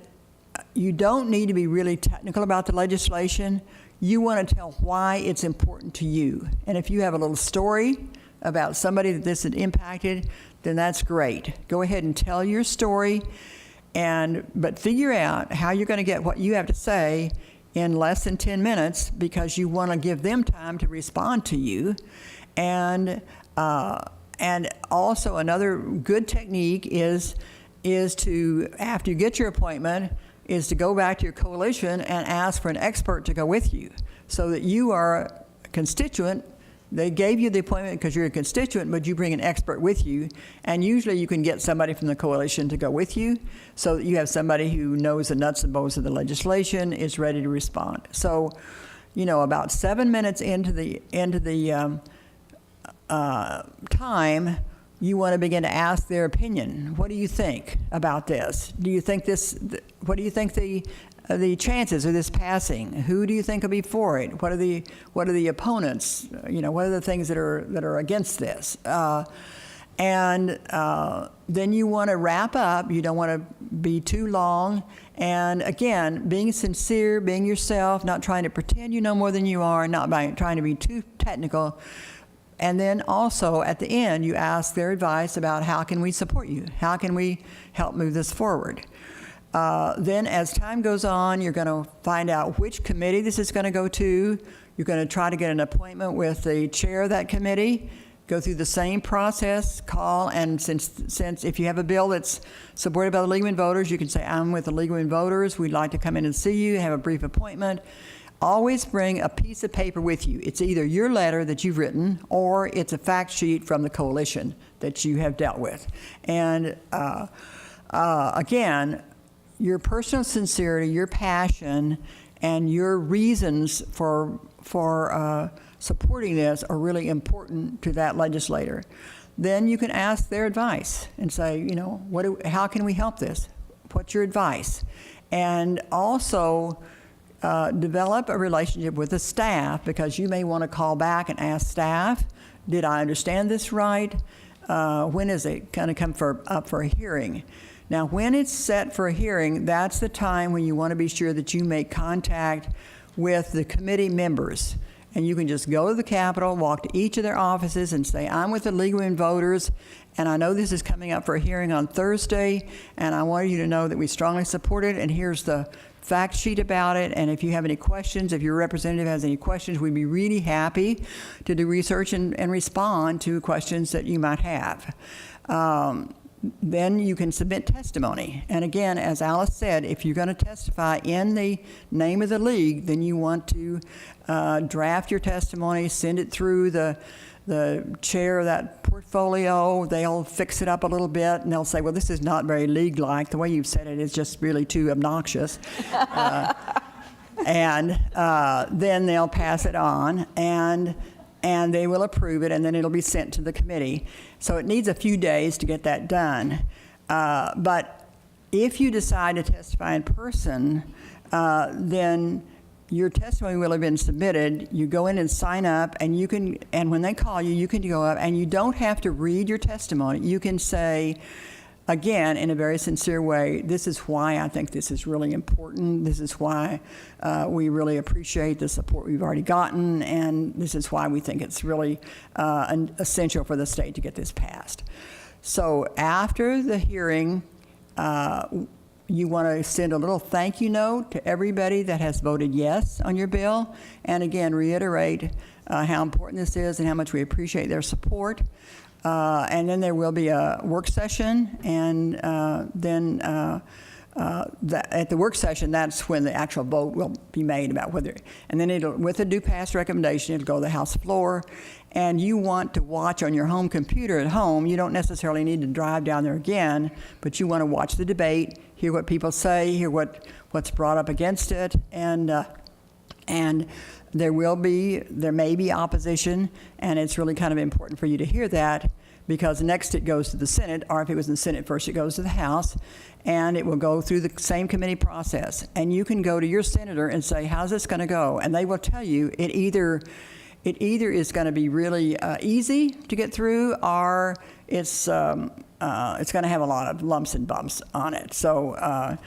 you don't need to be really technical about the legislation. You want to tell why it's important to you. And if you have a little story about somebody that this had impacted, then that's great. Go ahead and tell your story, but figure out how you're going to get what you have to say in less than 10 minutes, because you want to give them time to respond to you. And also another good technique is to, after you get your appointment, is to go back to your coalition and ask for an expert to go with you, so that you are a constituent. They gave you the appointment because you're a constituent, but you bring an expert with you. And usually you can get somebody from the coalition to go with you, so that you have somebody who knows the nuts and bolts of the legislation, is ready to respond. So, about 7 minutes into the time, you want to begin to ask their opinion. What do you think about this? Do you think what do you think the chances of this passing? Who do you think will be for it? What are the opponents? What are the things that are against this? And then you want to wrap up. You don't want to be too long. And again, being sincere, being yourself, not trying to pretend you know more than you are, not trying to be too technical. And then also at the end, you ask their advice about how can we support you? How can we help move this forward? Then as time goes on, you're going to find out which committee this is going to go to. You're going to try to get an appointment with the chair of that committee, go through the same process, call, and since if you have a bill that's supported by the League of Women Voters, you can say, I'm with the League of Women Voters, we'd like to come in and see you, have a brief appointment. Always bring a piece of paper with you. It's either your letter that you've written, or it's a fact sheet from the coalition that you have dealt with. And again, your personal sincerity, your passion, and your reasons for supporting this are really important to that legislator, then you can ask their advice and say, how can we help this? What's your advice? And also develop a relationship with the staff, because you may want to call back and ask staff, did I understand this right? When is it going to come up for a hearing? Now, when it's set for a hearing, that's the time when you want to be sure that you make contact with the committee members. And you can just go to the Capitol, walk to each of their offices and say, I'm with the League of Women Voters, and I know this is coming up for a hearing on Thursday, and I want you to know that we strongly support it, and here's the fact sheet about it, and if you have any questions, if your representative has any questions, we'd be really happy to do research and respond to questions that you might have. Then you can submit testimony. And again, as Alice said, if you're going to testify in the name of the league, then you want to draft your testimony, send it through the chair of that portfolio. They'll fix it up a little bit, and they'll say, well, this is not very league-like. The way you've said it is just really too obnoxious. And then they'll pass it on, and they will approve it, and then it'll be sent to the committee. So it needs a few days to get that done. But if you decide to testify in person, then your testimony will have been submitted. You go in and sign up, and when they call you, you can go up, and you don't have to read your testimony. You can say, again, in a very sincere way, this is why I think this is really important. This is why we really appreciate the support we've already gotten, and this is why we think it's really essential for the state to get this passed. So after the hearing, you want to send a little thank you note to everybody that has voted yes on your bill, and again, reiterate how important this is and how much we appreciate their support. And then there will be a work session, and then at the work session, that's when the actual vote will be made about whether, and then with a do pass recommendation, it'll go to the House floor, and you want to watch on your home computer at home. You don't necessarily need to drive down there again, but you want to watch the debate, hear what people say, hear what's brought up against it, and there may be opposition, and it's really kind of important for you to hear that, because next it goes to the Senate, or if it was in the Senate first, it goes to the House, and it will go through the same committee process. And you can go to your senator and say, how's this going to go? And they will tell you it either is going to be really easy to get through, or it's going to have a lot of lumps and bumps on it. So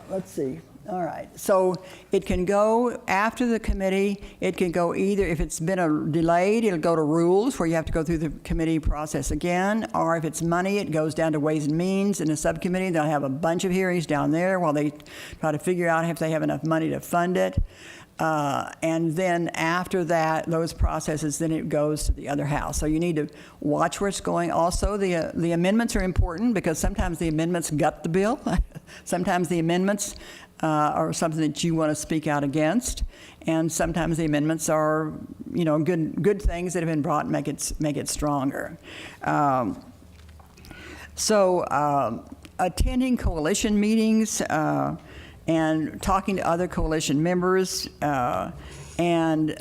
let's see. All right, so it can go after the committee. It can go either, if it's been delayed, it'll go to rules where you have to go through the committee process again, or if it's money, it goes down to Ways and Means in the subcommittee. They'll have a bunch of hearings down there while they try to figure out if they have enough money to fund it. And then after that, those processes, then it goes to the other house. So you need to watch where it's going. Also, the amendments are important, because sometimes the amendments gut the bill. Sometimes the amendments are something that you want to speak out against, and sometimes the amendments are, good things that have been brought and make it stronger. So attending coalition meetings and talking to other coalition members and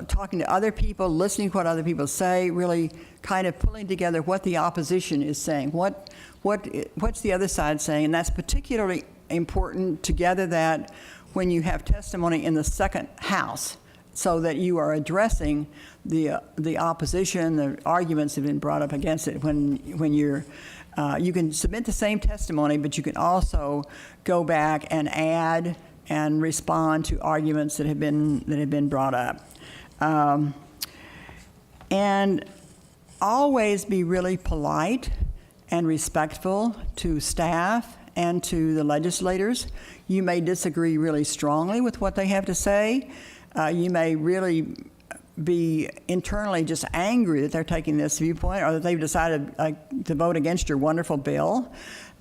talking to other people, listening to what other people say, really kind of pulling together what the opposition is saying, what's the other side saying, and that's particularly important to gather that when you have testimony in the second house, so that you are addressing the opposition, the arguments that have been brought up against it. When you're you can submit the same testimony, but you can also go back and add and respond to arguments that have been brought up, and always be really polite and respectful to staff and to the legislators. You may disagree really strongly with what they have to say. You may really be internally just angry that they're taking this viewpoint, or that they've decided to vote against your wonderful bill.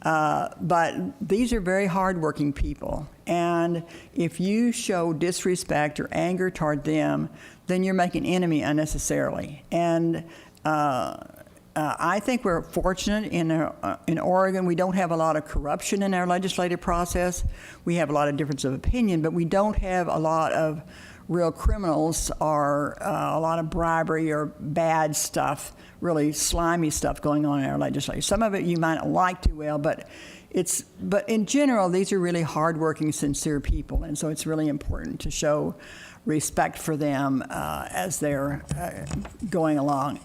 But these are very hardworking people, and if you show disrespect or anger toward them, then you're making enemy unnecessarily. And I think we're fortunate in Oregon. We don't have a lot of corruption in our legislative process. We have a lot of difference of opinion, but we don't have a lot of real criminals or a lot of bribery or bad stuff, really slimy stuff going on in our legislature. Some of it you might not like too well, but in general, these are really hardworking, sincere people, and so it's really important to show respect for them as they're going along.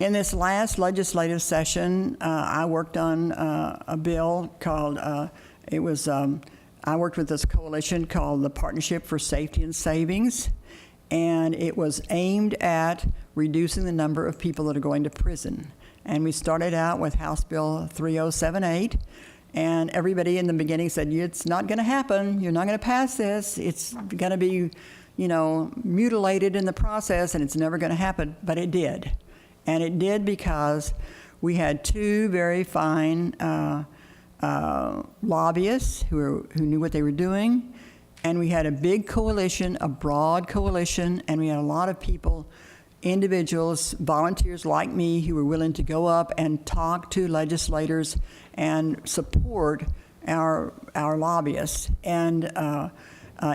In this last legislative session, I worked on a bill called, I worked with this coalition called the Partnership for Safety and Savings, and it was aimed at reducing the number of people that are going to prison. And we started out with House Bill 3078, and everybody in the beginning said, it's not going to happen, you're not going to pass this, it's going to be, mutilated in the process, and it's never going to happen, but it did. And it did because we had two very fine lobbyists who knew what they were doing, and we had a big coalition, a broad coalition, and we had a lot of people, individuals, volunteers like me, who were willing to go up and talk to legislators and support our lobbyists. And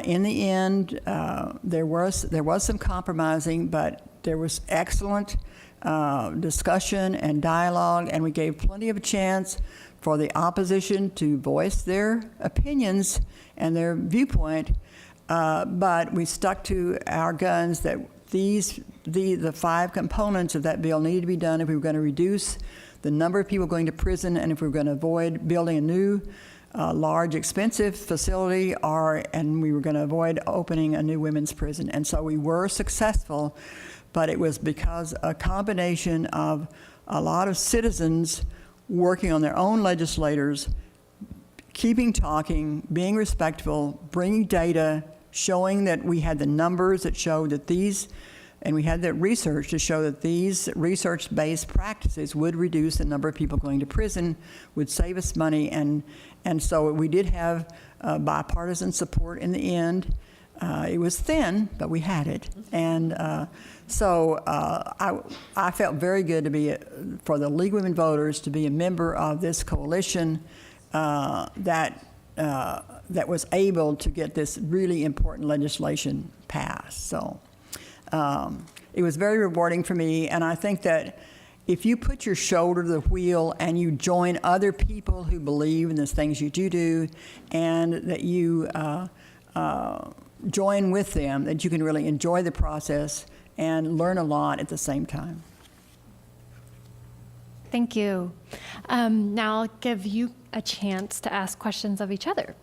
in the end, there was some compromising, but there was excellent discussion and dialogue, and we gave plenty of a chance for the opposition to voice their opinions and their viewpoint, but we stuck to our guns that the 5 components of that bill needed to be done if we were going to reduce the number of people going to prison, and if we were going to avoid building a new large, expensive facility, and we were going to avoid opening a new women's prison. And so we were successful, but it was because a combination of a lot of citizens working on their own legislators, keeping talking, being respectful, bringing data, showing that we had the numbers that showed that these, and we had the research to show that these research-based practices would reduce the number of people going to prison, would save us money, and so we did have bipartisan support in the end. It was thin, but we had it, and so I felt very good to be for the League of Women Voters to be a member of this coalition that was able to get this really important legislation passed. So it was very rewarding for me, and I think that if you put your shoulder to the wheel and you join other people who believe in the things you do, and that you join with them, that you can really enjoy the process and learn a lot at the same time. Thank you. Now I'll give you a chance to ask questions of each other,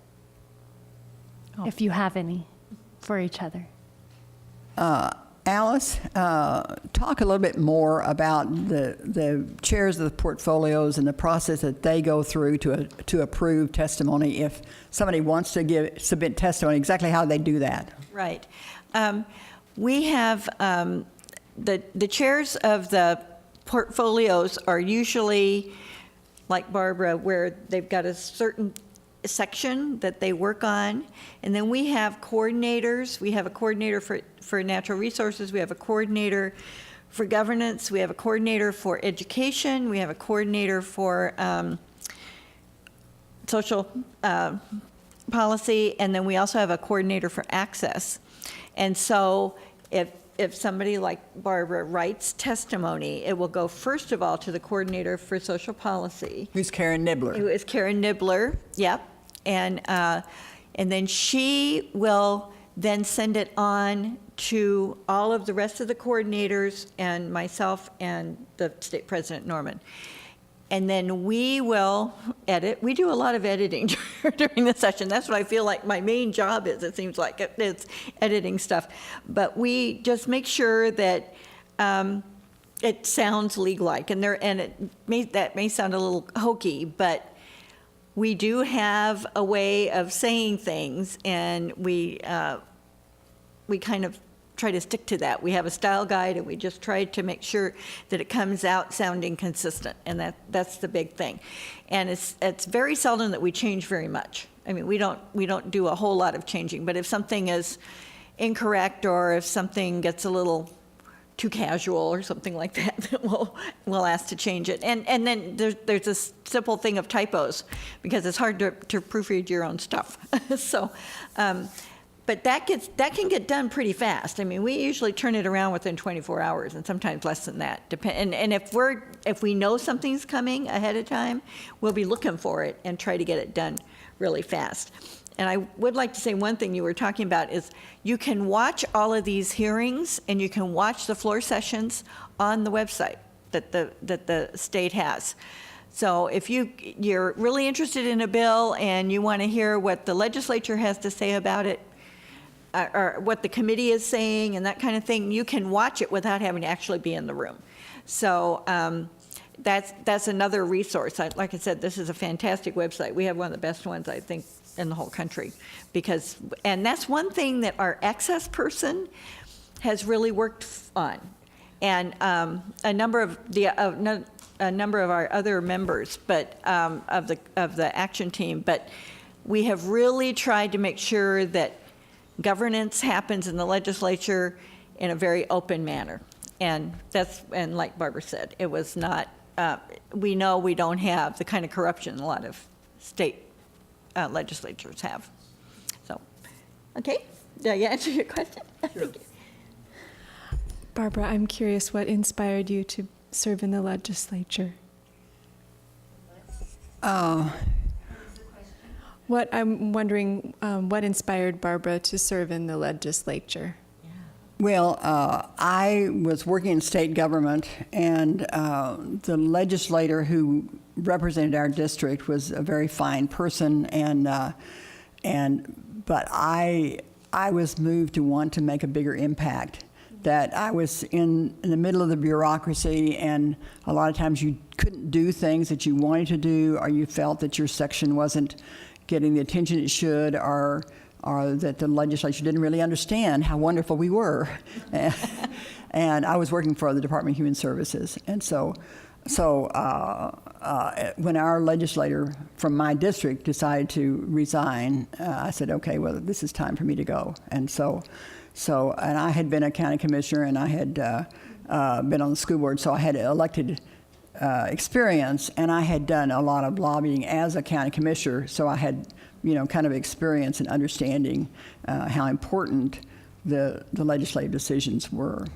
if you have any for each other. Alice, talk a little bit more about the chairs of the portfolios and the process that they go through to approve testimony. If somebody wants to submit testimony, exactly how they do that. Right. We have the chairs of the portfolios are usually, like Barbara, where they've got a certain section that they work on, and then we have coordinators. We have a coordinator for natural resources, we have a coordinator for governance, we have a coordinator for education, we have a coordinator for social policy, and then we also have a coordinator for access. And so if somebody like Barbara writes testimony, it will go first of all to the coordinator for social policy. Who's Karen Nibbler? Who is Karen Nibbler, yep. And then she will then send it on to all of the rest of the coordinators and myself and the state president, Norman. And then we will edit. We do a lot of editing during the session. That's what I feel like my main job is. It seems like it's editing stuff. But we just make sure that it sounds league-like. And that may sound a little hokey, but we do have a way of saying things, and we kind of try to stick to that. We have a style guide, and we just try to make sure that it comes out sounding consistent, and that's the big thing. And it's very seldom that we change very much. I mean, we don't do a whole lot of changing, but if something is incorrect or if something gets a little too casual or something like that, that we'll ask to change it. And then there's this simple thing of typos, because it's hard to proofread your own stuff. So, but that can get done pretty fast. I mean, we usually turn it around within 24 hours, and sometimes less than that. And if we know something's coming ahead of time, we'll be looking for it and try to get it done really fast. And I would like to say one thing you were talking about is you can watch all of these hearings and you can watch the floor sessions on the website that the state has. So if you're really interested in a bill and you want to hear what the legislature has to say about it, or what the committee is saying and that kind of thing, you can watch it without having to actually be in the room. So that's another resource. Like I said, this is a fantastic website. We have one of the best ones, I think, in the whole country, and that's one thing that our access person has really worked on, and a number of our other members, but of the action team. But we have really tried to make sure that governance happens in the legislature in a very open manner, and like Barbara said, it was not. We know we don't have the kind of corruption a lot of state legislatures have. So, okay, did I answer your question? Sure. Barbara, I'm curious what inspired you to serve in the legislature? What I'm wondering, what inspired Barbara to serve in the legislature? Well, I was working in state government, and the legislator who represented our district was a very fine person, but I was moved to want to make a bigger impact. That I was in the middle of the bureaucracy, and a lot of times you couldn't do things that you wanted to do, or you felt that your section wasn't getting the attention it should, or that the legislature didn't really understand how wonderful we were. And I was working for the Department of Human Services. And so when our legislator from my district decided to resign, I said, okay, well, this is time for me to go. And and I had been a county commissioner, and I had been on the school board, so I had elected experience, and I had done a lot of lobbying as a county commissioner, so I had kind of experience in understanding how important the legislative decisions were.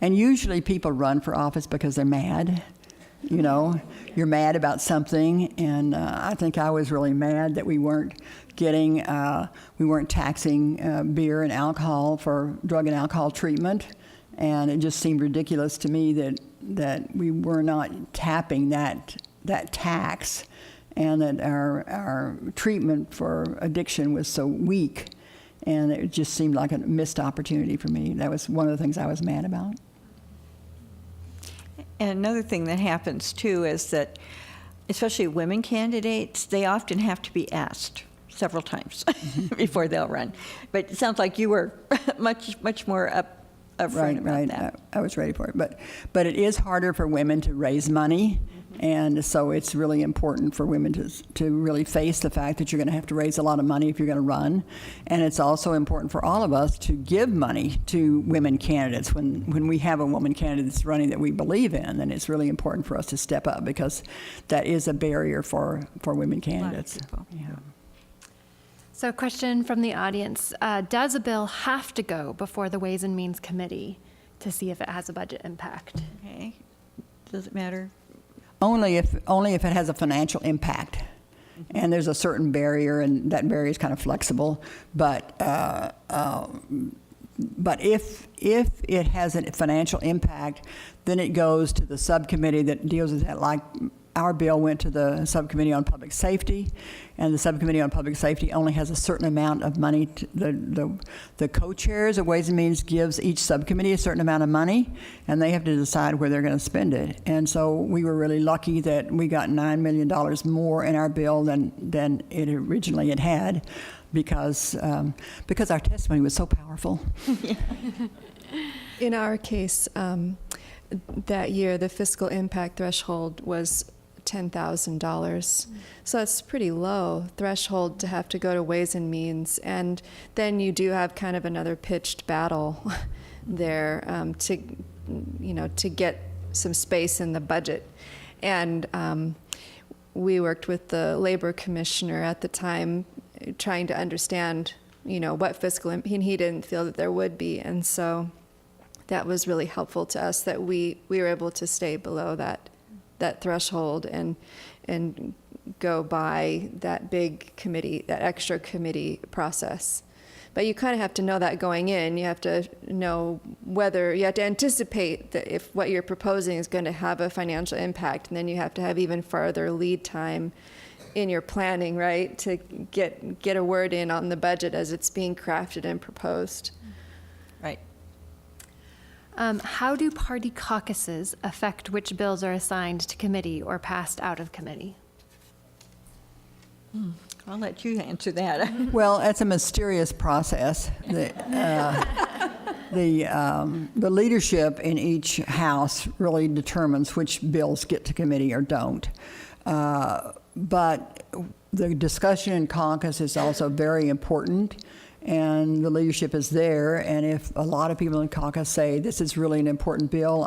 And usually people run for office because they're mad. You're mad about something, and I think I was really mad that we weren't taxing beer and alcohol for drug and alcohol treatment, and it just seemed ridiculous to me that we were not tapping that tax, and that our treatment for addiction was so weak, and it just seemed like a missed opportunity for me. That was one of the things I was mad about. And another thing that happens too is that, especially women candidates, they often have to be asked several times before they'll run. But it sounds like you were much more upfront about that. I was ready for it. But it is harder for women to raise money. And so it's really important for women to really face the fact that you're going to have to raise a lot of money if you're going to run. And it's also important for all of us to give money to women candidates. When we have a woman candidate that's running that we believe in, then it's really important for us to step up, because that is a barrier for women candidates. Yeah. So a question from the audience. Does a bill have to go before the Ways and Means Committee to see if it has a budget impact? Okay. Does it matter? Only if it has a financial impact, and there's a certain barrier, and that barrier is kind of flexible. But if it has a financial impact, then it goes to the subcommittee that deals with that. Like our bill went to the subcommittee on public safety, and the subcommittee on public safety only has a certain amount of money. The co-chairs of Ways and Means gives each subcommittee a certain amount of money, and they have to decide where they're going to spend it. And so we were really lucky that we got $9 million more in our bill than it originally had, because our testimony was so powerful. In our case, that year, the fiscal impact threshold was $10,000. So it's pretty low threshold to have to go to Ways and Means. And then you do have kind of another pitched battle there to get some space in the budget. And we worked with the labor commissioner at the time trying to understand, what fiscal, and he didn't feel that there would be. And so that was really helpful to us that we were able to stay below that threshold and go by that big committee, that extra committee process. But you kind of have to know that going in. You have to know you have to anticipate that if what you're proposing is going to have a financial impact, and then you have to have even farther lead time in your planning, right, to get a word in on the budget as it's being crafted and proposed. Right. How do party caucuses affect which bills are assigned to committee or passed out of committee? I'll let you answer that. Well, it's a mysterious process. The leadership in each house really determines which bills get to committee or don't. But the discussion in caucus is also very important, and the leadership is there. And if a lot of people in caucus say this is really an important bill,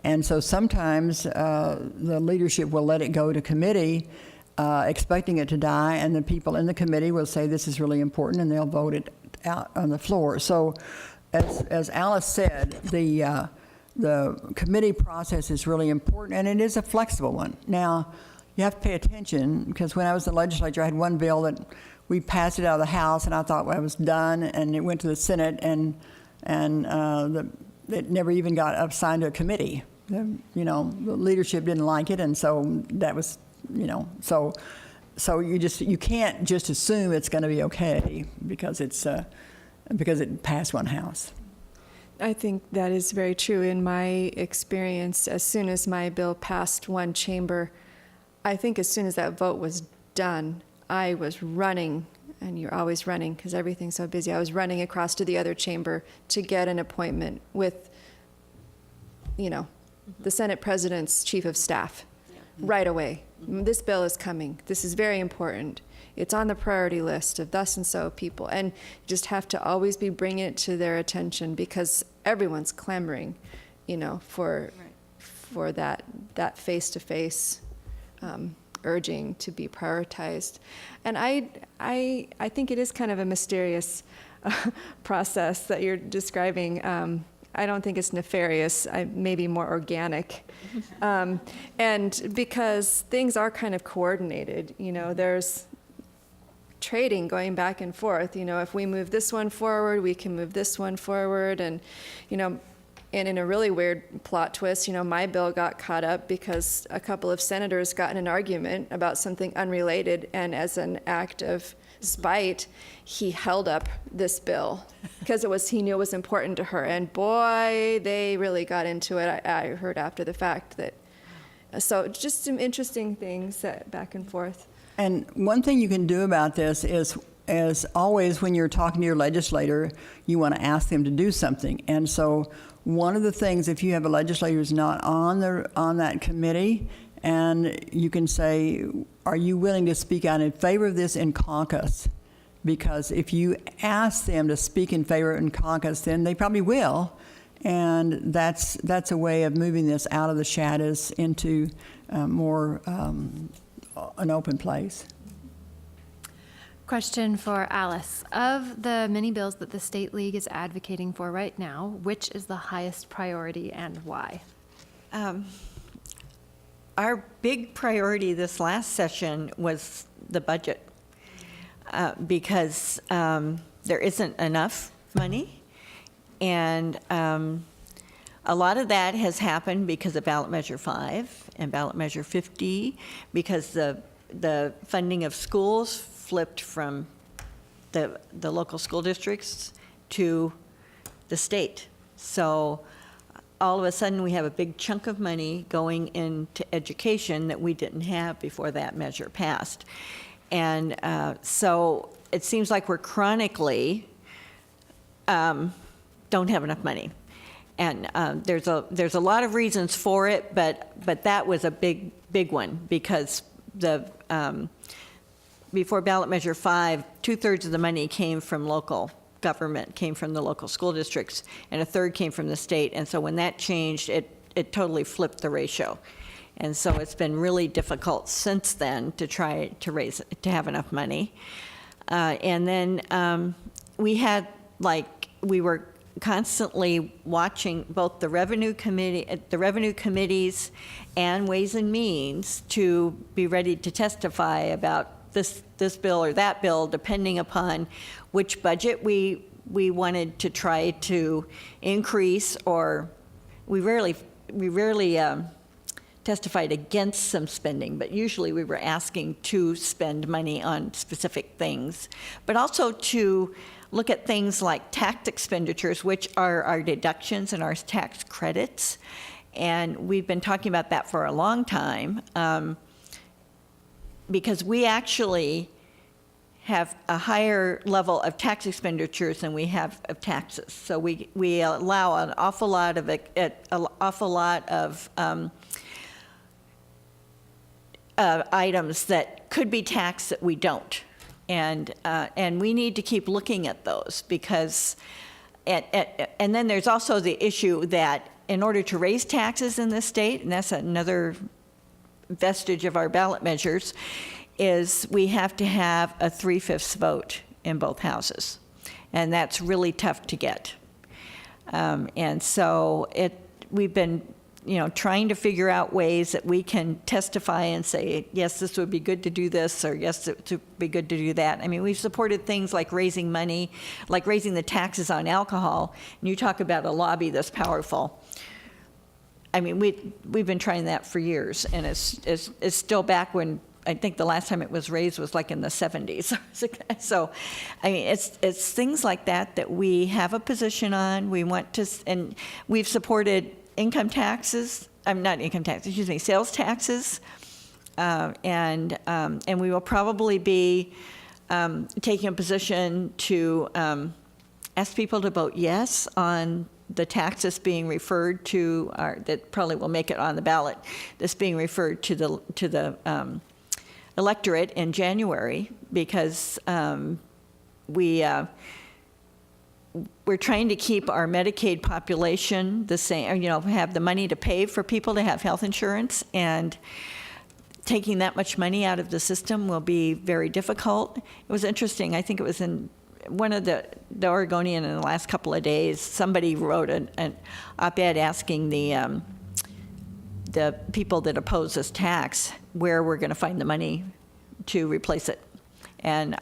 and so sometimes the leadership will let it go to committee, expecting it to die, and the people in the committee will say this is really important, and they'll vote it out on the floor. So, as Alice said, the committee process is really important, and it is a flexible one. Now, you have to pay attention, because when I was in the legislature, I had one bill that we passed it out of the House, and I thought I was done, and it went to the Senate, and it never even got assigned to a committee. The leadership didn't like it, and so that was, so you can't just assume it's going to be okay because it passed one House. I think that is very true. In my experience, as soon as my bill passed one chamber, I think as soon as that vote was done, I was running, and you're always running because everything's so busy. I was running across to the other chamber to get an appointment with, the Senate President's Chief of Staff right away. This bill is coming. This is very important. It's on the priority list of thus and so people. And you just have to always be bringing it to their attention because everyone's clamoring, for that face-to-face urging to be prioritized. And I think it is kind of a mysterious process that you're describing. I don't think it's nefarious, maybe more organic. And because things are kind of coordinated, there's trading going back and forth. If we move this one forward, we can move this one forward. And, and in a really weird plot twist, my bill got caught up because a couple of senators got in an argument about something unrelated, and as an act of spite, he held up this bill because he knew it was important to her. And boy, they really got into it. I heard after the fact that. So just some interesting things back and forth. And one thing you can do about this is, as always, when you're talking to your legislator, you want to ask them to do something. And so one of the things, if you have a legislator who's not on that committee, and you can say, are you willing to speak out in favor of this in caucus? Because if you ask them to speak in favor in caucus, then they probably will. And that's a way of moving this out of the shadows into more an open place. Question for Alice. Of the many bills that the State League is advocating for right now, which is the highest priority and why? Our big priority this last session was the budget because there isn't enough money, and a lot of that has happened because of ballot measure 5 and ballot measure 50, because the funding of schools flipped from the local school districts to the state. So all of a sudden we have a big chunk of money going into education that we didn't have before that measure passed. And so it seems like we're chronically don't have enough money. And there's a lot of reasons for it, but that was a big one, because before ballot measure 5, 2/3 of the money came from local government, came from the local school districts, and 1/3 came from the state. And so when that changed, it totally flipped the ratio. And so it's been really difficult since then to try to have enough money. And then we were constantly watching both the revenue committees and Ways and Means to be ready to testify about this bill or that bill, depending upon which budget we wanted to try to increase, or we rarely testified against some spending, but usually we were asking to spend money on specific things, but also to look at things like tax expenditures, which are our deductions and our tax credits. And we've been talking about that for a long time, because we actually have a higher level of tax expenditures than we have of taxes. So we allow an awful lot of items that could be taxed that we don't. And we need to keep looking at those, because, and then there's also the issue that in order to raise taxes in this state, and that's another vestige of our ballot measures, is we have to have a 3/5 vote in both houses. And that's really tough to get. And so we've been trying to figure out ways that we can testify and say, yes, this would be good to do this, or yes, it would be good to do that. I mean, we've supported things like raising money, like raising the taxes on alcohol. And you talk about a lobby that's powerful. I mean, we've been trying that for years, and it's still back when I think the last time it was raised was like in the 70s. So, I mean, it's things like that we have a position on. We want to, and we've supported income taxes. Not income taxes. Excuse me, sales taxes, and we will probably be taking a position to ask people to vote yes on the taxes being referred to, that probably will make it on the ballot, that's being referred to the electorate in January, because we're trying to keep our Medicaid population the same, have the money to pay for people to have health insurance, and taking that much money out of the system will be very difficult. It was interesting, I think it was in one of the Oregonian in the last couple of days, somebody wrote an op-ed asking the people that oppose this tax where we're going to find the money to replace it. And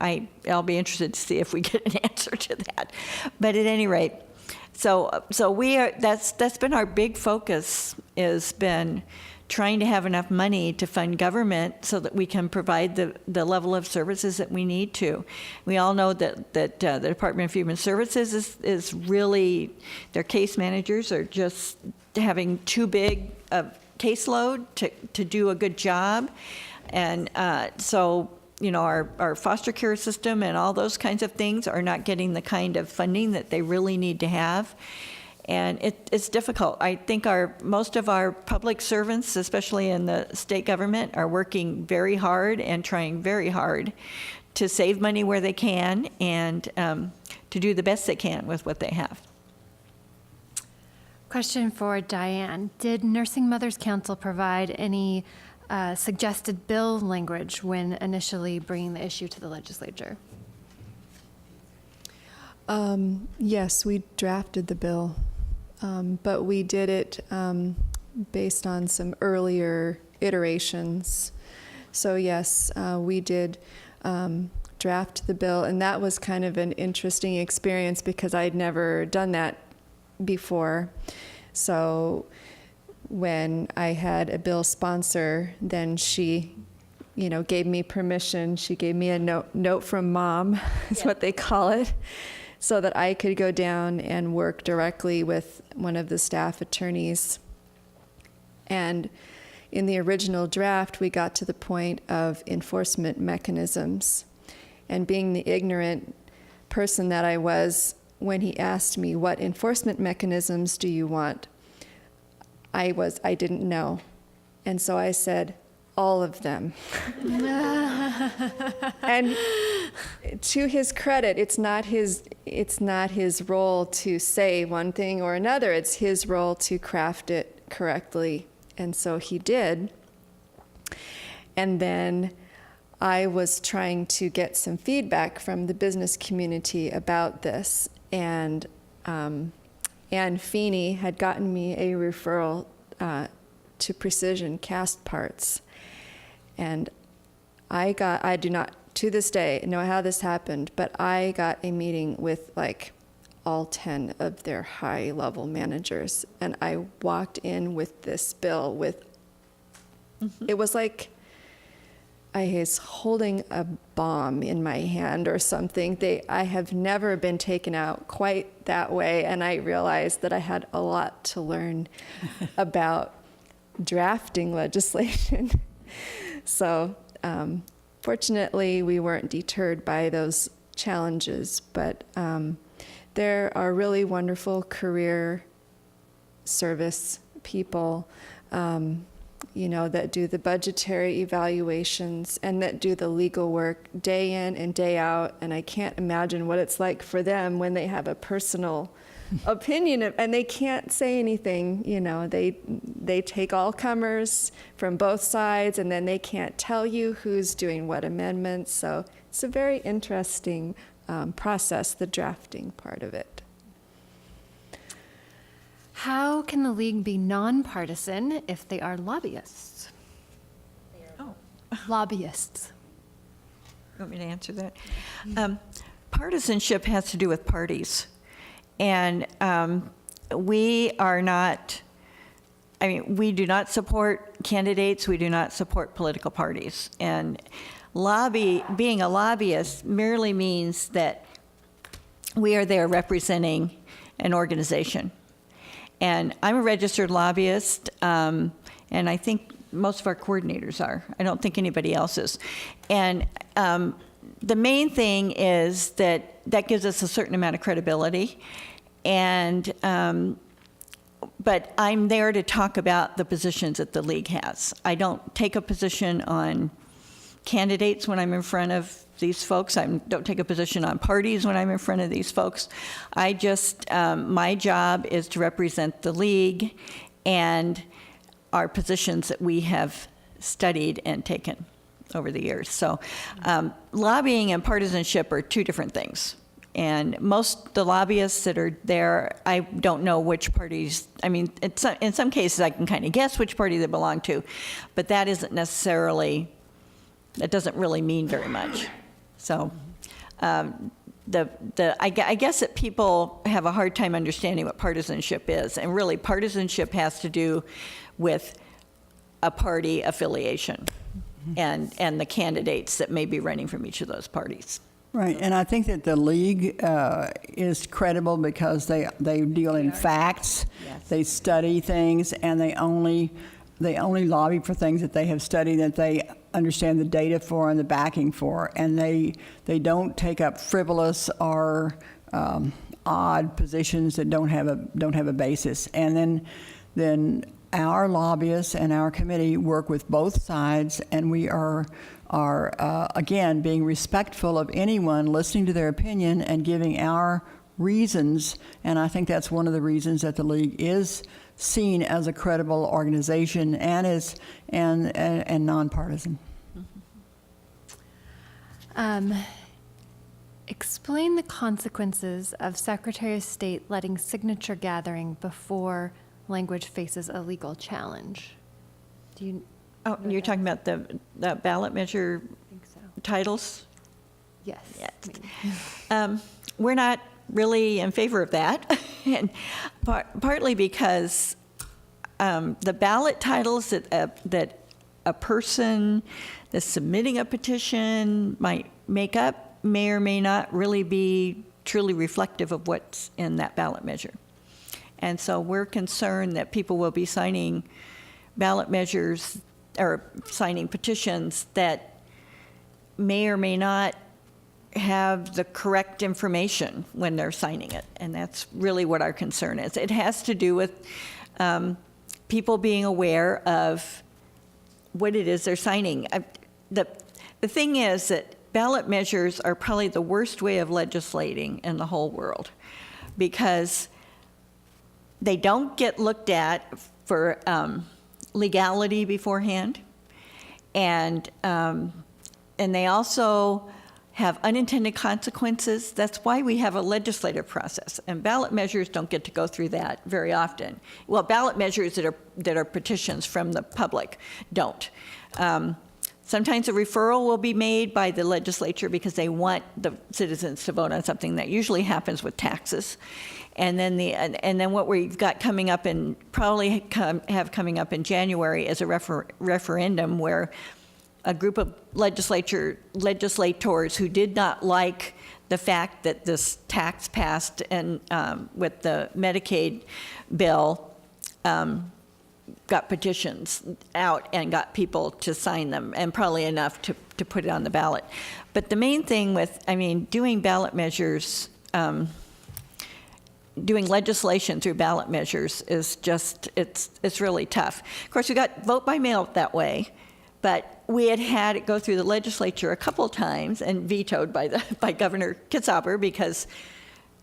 I'll be interested to see if we get an answer to that. But at any rate, so that's been our big focus, has been trying to have enough money to fund government so that we can provide the level of services that we need to. We all know that the Department of Human Services is really, their case managers are just having too big a caseload to do a good job. And so, our foster care system and all those kinds of things are not getting the kind of funding that they really need to have. And it's difficult. I think most of our public servants, especially in the state government, are working very hard and trying very hard to save money where they can, and to do the best they can with what they have. Question for Diane. Did Nursing Mothers Council provide any suggested bill language when initially bringing the issue to the legislature? Yes, we drafted the bill, but we did it based on some earlier iterations. So yes, we did draft the bill, and that was kind of an interesting experience because I'd never done that before. So when I had a bill sponsor, then she, gave me permission. She gave me a note from mom, is what they call it, so that I could go down and work directly with one of the staff attorneys. And in the original draft, we got to the point of enforcement mechanisms. And being the ignorant person that I was, when he asked me, what enforcement mechanisms do you want? I didn't know. And so I said, all of them. And to his credit, it's not his role to say one thing or another. It's his role to craft it correctly. And so he did. And then I was trying to get some feedback from the business community about this. And Ann Feeney had gotten me a referral to Precision Cast Parts. And I do not, to this day, know how this happened, but I got a meeting with like all 10 of their high-level managers. And I walked in with this bill with, it was like I was holding a bomb in my hand or something. I have never been taken out quite that way, and I realized that I had a lot to learn about drafting legislation. So fortunately, we weren't deterred by those challenges, but there are really wonderful career service people that do the budgetary evaluations and that do the legal work day in and day out. And I can't imagine what it's like for them when they have a personal opinion and they can't say anything. They take all comers from both sides, and then they can't tell you who's doing what amendments. So it's a very interesting process, the drafting part of it. How can the league be nonpartisan if they are lobbyists? Lobbyists. You want me to answer that? Partisanship has to do with parties. And we are not, we do not support candidates, we do not support political parties. And being a lobbyist merely means that we are there representing an organization. And I'm a registered lobbyist, and I think most of our coordinators are. I don't think anybody else is. And the main thing is that gives us a certain amount of credibility. And but I'm there to talk about the positions that the league has. I don't take a position on candidates when I'm in front of these folks. I don't take a position on parties when I'm in front of these folks. I just, my job is to represent the league and our positions that we have studied and taken over the years. So lobbying and partisanship are two different things. And most the lobbyists that are there, I don't know which parties. In some cases I can kind of guess which party they belong to, but that doesn't really mean very much. So I guess that people have a hard time understanding what partisanship is, and really partisanship has to do with a party affiliation and the candidates that may be running from each of those parties. Right, and I think that the league is credible because they deal in facts, Yes. They study things, and they only lobby for things that they have studied, that they understand the data for and the backing for, and they don't take up frivolous or odd positions that don't have a basis. And then our lobbyists and our committee work with both sides, and we are again being respectful of anyone, listening to their opinion and giving our reasons. And I think that's one of the reasons that the league is seen as a credible organization and nonpartisan. Explain the consequences of Secretary of State letting signature gathering before language faces a legal challenge. Do you? Oh, you're talking about the ballot measure think so. titles? Yes. Yes. We're not really in favor of that, and partly because the ballot titles that a person that's submitting a petition might make up may or may not really be truly reflective of what's in that ballot measure. And so we're concerned that people will be signing ballot measures or signing petitions that may or may not have the correct information when they're signing it, and that's really what our concern is. It has to do with people being aware of what it is they're signing. The thing is that ballot measures are probably the worst way of legislating in the whole world, because they don't get looked at for legality beforehand, and they also have unintended consequences. That's why we have a legislative process, and ballot measures don't get to go through that very often. Well, ballot measures that are petitions from the public don't. Sometimes a referral will be made by the legislature because they want the citizens to vote on something. That usually happens with taxes. And then what we've got coming up in, probably have coming up in January, is a referendum where a group of legislators who did not like the fact that this tax passed and with the Medicaid bill got petitions out and got people to sign them, and probably enough to put it on the ballot. But the main thing with, doing ballot measures, doing legislation through ballot measures is just, it's really tough. Of course, we got vote by mail that way, but we had it go through the legislature a couple times and vetoed by Governor Kitzhaber, because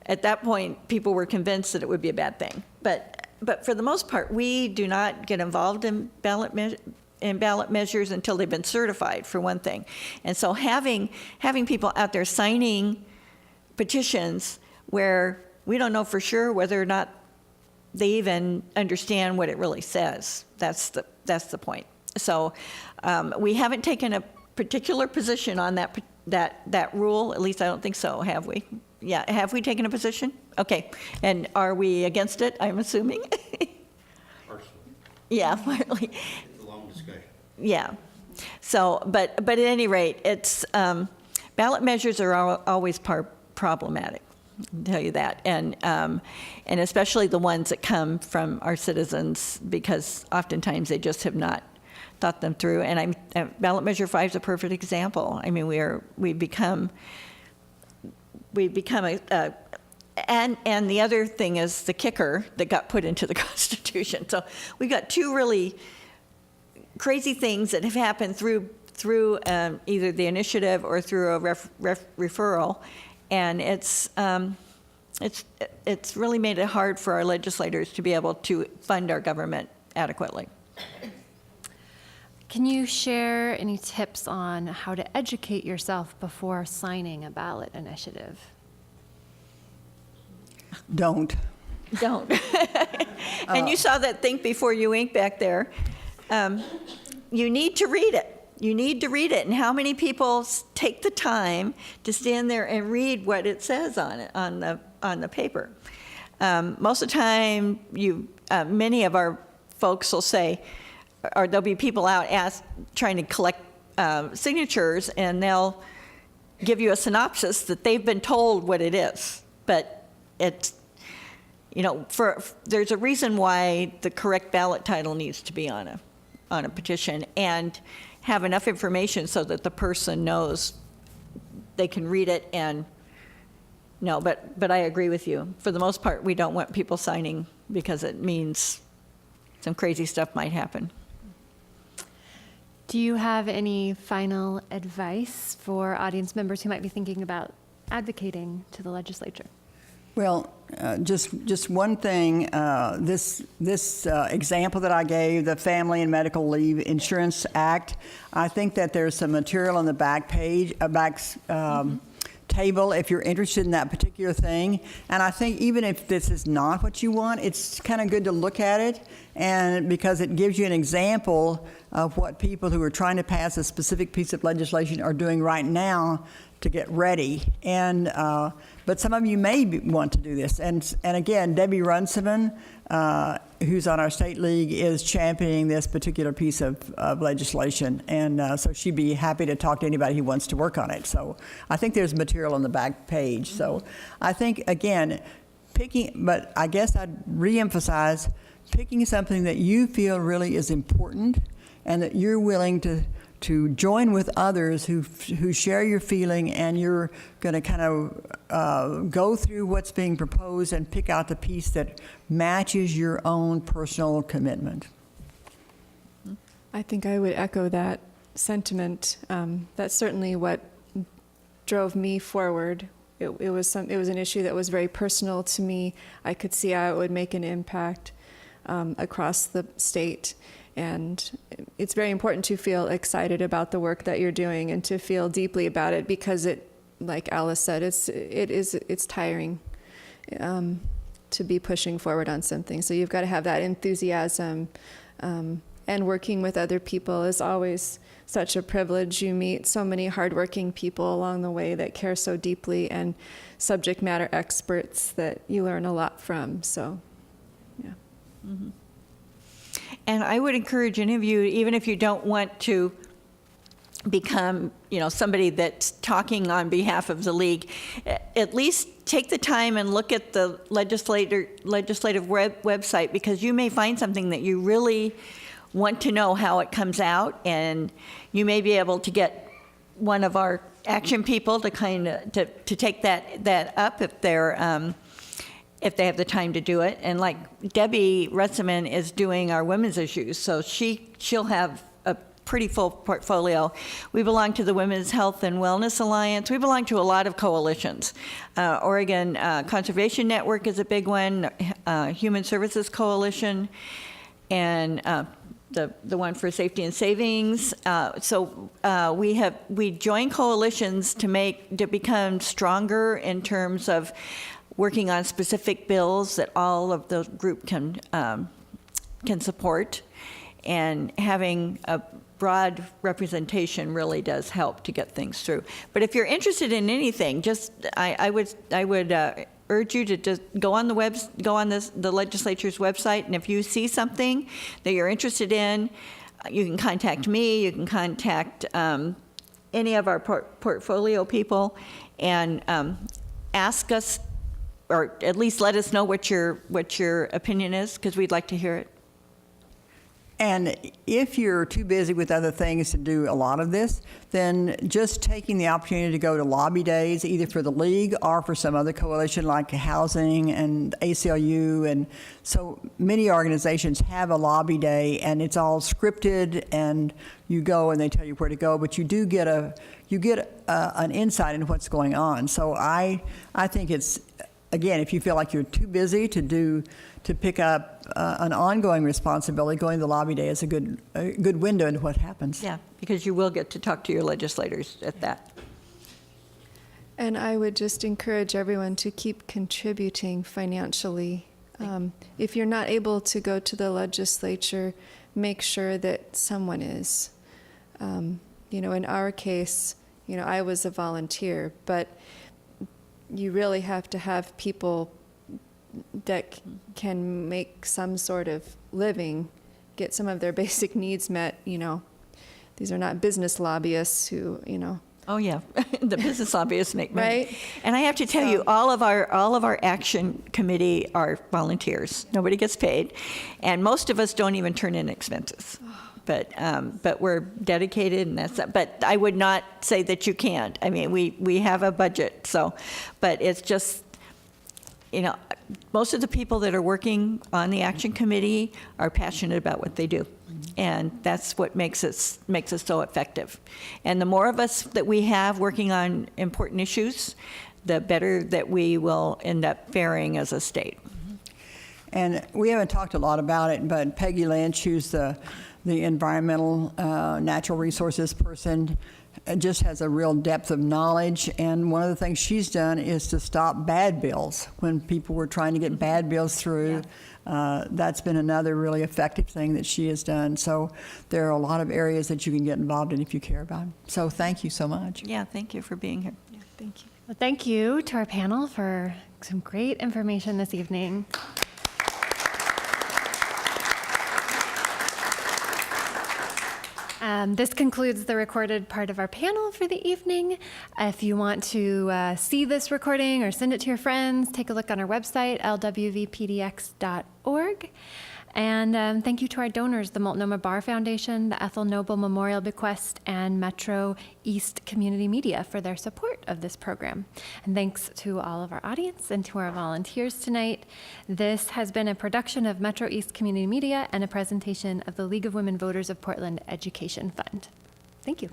at that point people were convinced that it would be a bad thing. But for the most part, we do not get involved in ballot measures until they've been certified, for one thing. And so having people out there signing petitions where we don't know for sure whether or not they even understand what it really says, that's the point. So we haven't taken a particular position on that rule. At least I don't think so, have we? Yeah, have we taken a position? Okay, and are we against it, I'm assuming? Personally. Yeah, partly. It's a long discussion. Yeah. So, but at any rate, it's, ballot measures are always problematic, I'll tell you that. And especially the ones that come from our citizens, because oftentimes they just have not thought them through. And ballot measure 5 is a perfect example. We've become and the other thing is the kicker that got put into the Constitution. So we've got two really crazy things that have happened through either the initiative or through a referral, and it's really made it hard for our legislators to be able to fund our government adequately. Can you share any tips on how to educate yourself before signing a ballot initiative? Don't. And you saw that Think Before You Ink back there. You need to read it. And how many people take the time to stand there and read what it says on it, on the paper? Most of the time, many of our folks will say, or there'll be people out trying to collect signatures, and they'll give you a synopsis that they've been told what it is. But it's, there's a reason why the correct ballot title needs to be on a petition, and have enough information so that the person knows they can read it. And no, but I agree with you. For the most part, we don't want people signing because it means some crazy stuff might happen. Do you have any final advice for audience members who might be thinking about advocating to the legislature? Well, just one thing. This example that I gave, the Family and Medical Leave Insurance Act, I think that there's some material on the back page, table if you're interested in that particular thing. And I think even if this is not what you want, it's kind of good to look at it, and because it gives you an example of what people who are trying to pass a specific piece of legislation are doing right now to get ready. And but some of you may want to do this. And again, Debbie Runciman, who's on our state league, is championing this particular piece of legislation. And so she'd be happy to talk to anybody who wants to work on it. So I think there's material on the back page. So I think, again, but I guess I'd reemphasize picking something that you feel really is important and that you're willing to to join with others who share your feeling, and you're going to kind of go through what's being proposed and pick out the piece that matches your own personal commitment. I think I would echo that sentiment. That's certainly what drove me forward. It was an issue that was very personal to me. I could see how it would make an impact across the state. And it's very important to feel excited about the work that you're doing and to feel deeply about it, because it, like Alice said, it's tiring to be pushing forward on something. So you've got to have that enthusiasm. And working with other people is always such a privilege. You meet so many hardworking people along the way that care so deeply, and subject matter experts that you learn a lot from. So, yeah. Mm-hmm. And I would encourage any of you, even if you don't want to become, somebody that's talking on behalf of the league, at least take the time and look at the legislative website, because you may find something that you really want to know how it comes out, and you may be able to get one of our action people to kind of to take that up if they have the time to do it. And like Debbie Russiman is doing our women's issues, so she'll have a pretty full portfolio. We belong to the Women's Health and Wellness Alliance. We belong to a lot of coalitions. Oregon Conservation Network is a big one, Human Services Coalition, and the one for safety and savings. So we join coalitions to become stronger in terms of working on specific bills that all of the group can support, and having a broad representation really does help to get things through. But if you're interested in anything, I would urge you to just go on the legislature's website, and if you see something that you're interested in, you can contact me. You can contact any of our portfolio people, and ask us, or at least let us know what your opinion is, because we'd like to hear it. And if you're too busy with other things to do a lot of this, then just taking the opportunity to go to lobby days, either for the league or for some other coalition like housing and ACLU, and so many organizations have a lobby day, and it's all scripted, and you go and they tell you where to go, but you do get an insight into what's going on. So I think it's, again, if you feel like you're too busy to pick up an ongoing responsibility, going to the lobby day is a good window into what happens. Yeah, because you will get to talk to your legislators at that. And I would just encourage everyone to keep contributing financially. If you're not able to go to the legislature, make sure that someone is. In our case, I was a volunteer, but you really have to have people that can make some sort of living, get some of their basic needs met. These are not business lobbyists who, Oh yeah, the business lobbyists make money. Right? And I have to tell you, all of our action committee are volunteers. Nobody gets paid, and most of us don't even turn in expenses. But we're dedicated, and that's that. But I would not say that you can't. I mean, we have a budget, so, but it's just, most of the people that are working on the action committee are passionate about what they do, and that's what makes us so effective. And the more of us that we have working on important issues, the better that we will end up faring as a state. And we haven't talked a lot about it, but Peggy Lynch, who's the environmental natural resources person, just has a real depth of knowledge, and one of the things she's done is to stop bad bills when people were trying to get bad bills through. Yeah. That's been another really effective thing that she has done. So there are a lot of areas that you can get involved in if you care about them. So thank you so much. Yeah, thank you for being here. Yeah, thank you. Well, thank you to our panel for some great information this evening. This concludes the recorded part of our panel for the evening. If you want to see this recording or send it to your friends, take a look on our website, lwvpdx.org. And thank you to our donors, the Multnomah Bar Foundation, the Ethel Noble Memorial Bequest, and Metro East Community Media for their support of this program. And thanks to all of our audience and to our volunteers tonight. This has been a production of Metro East Community Media and a presentation of the League of Women Voters of Portland Education Fund. Thank you.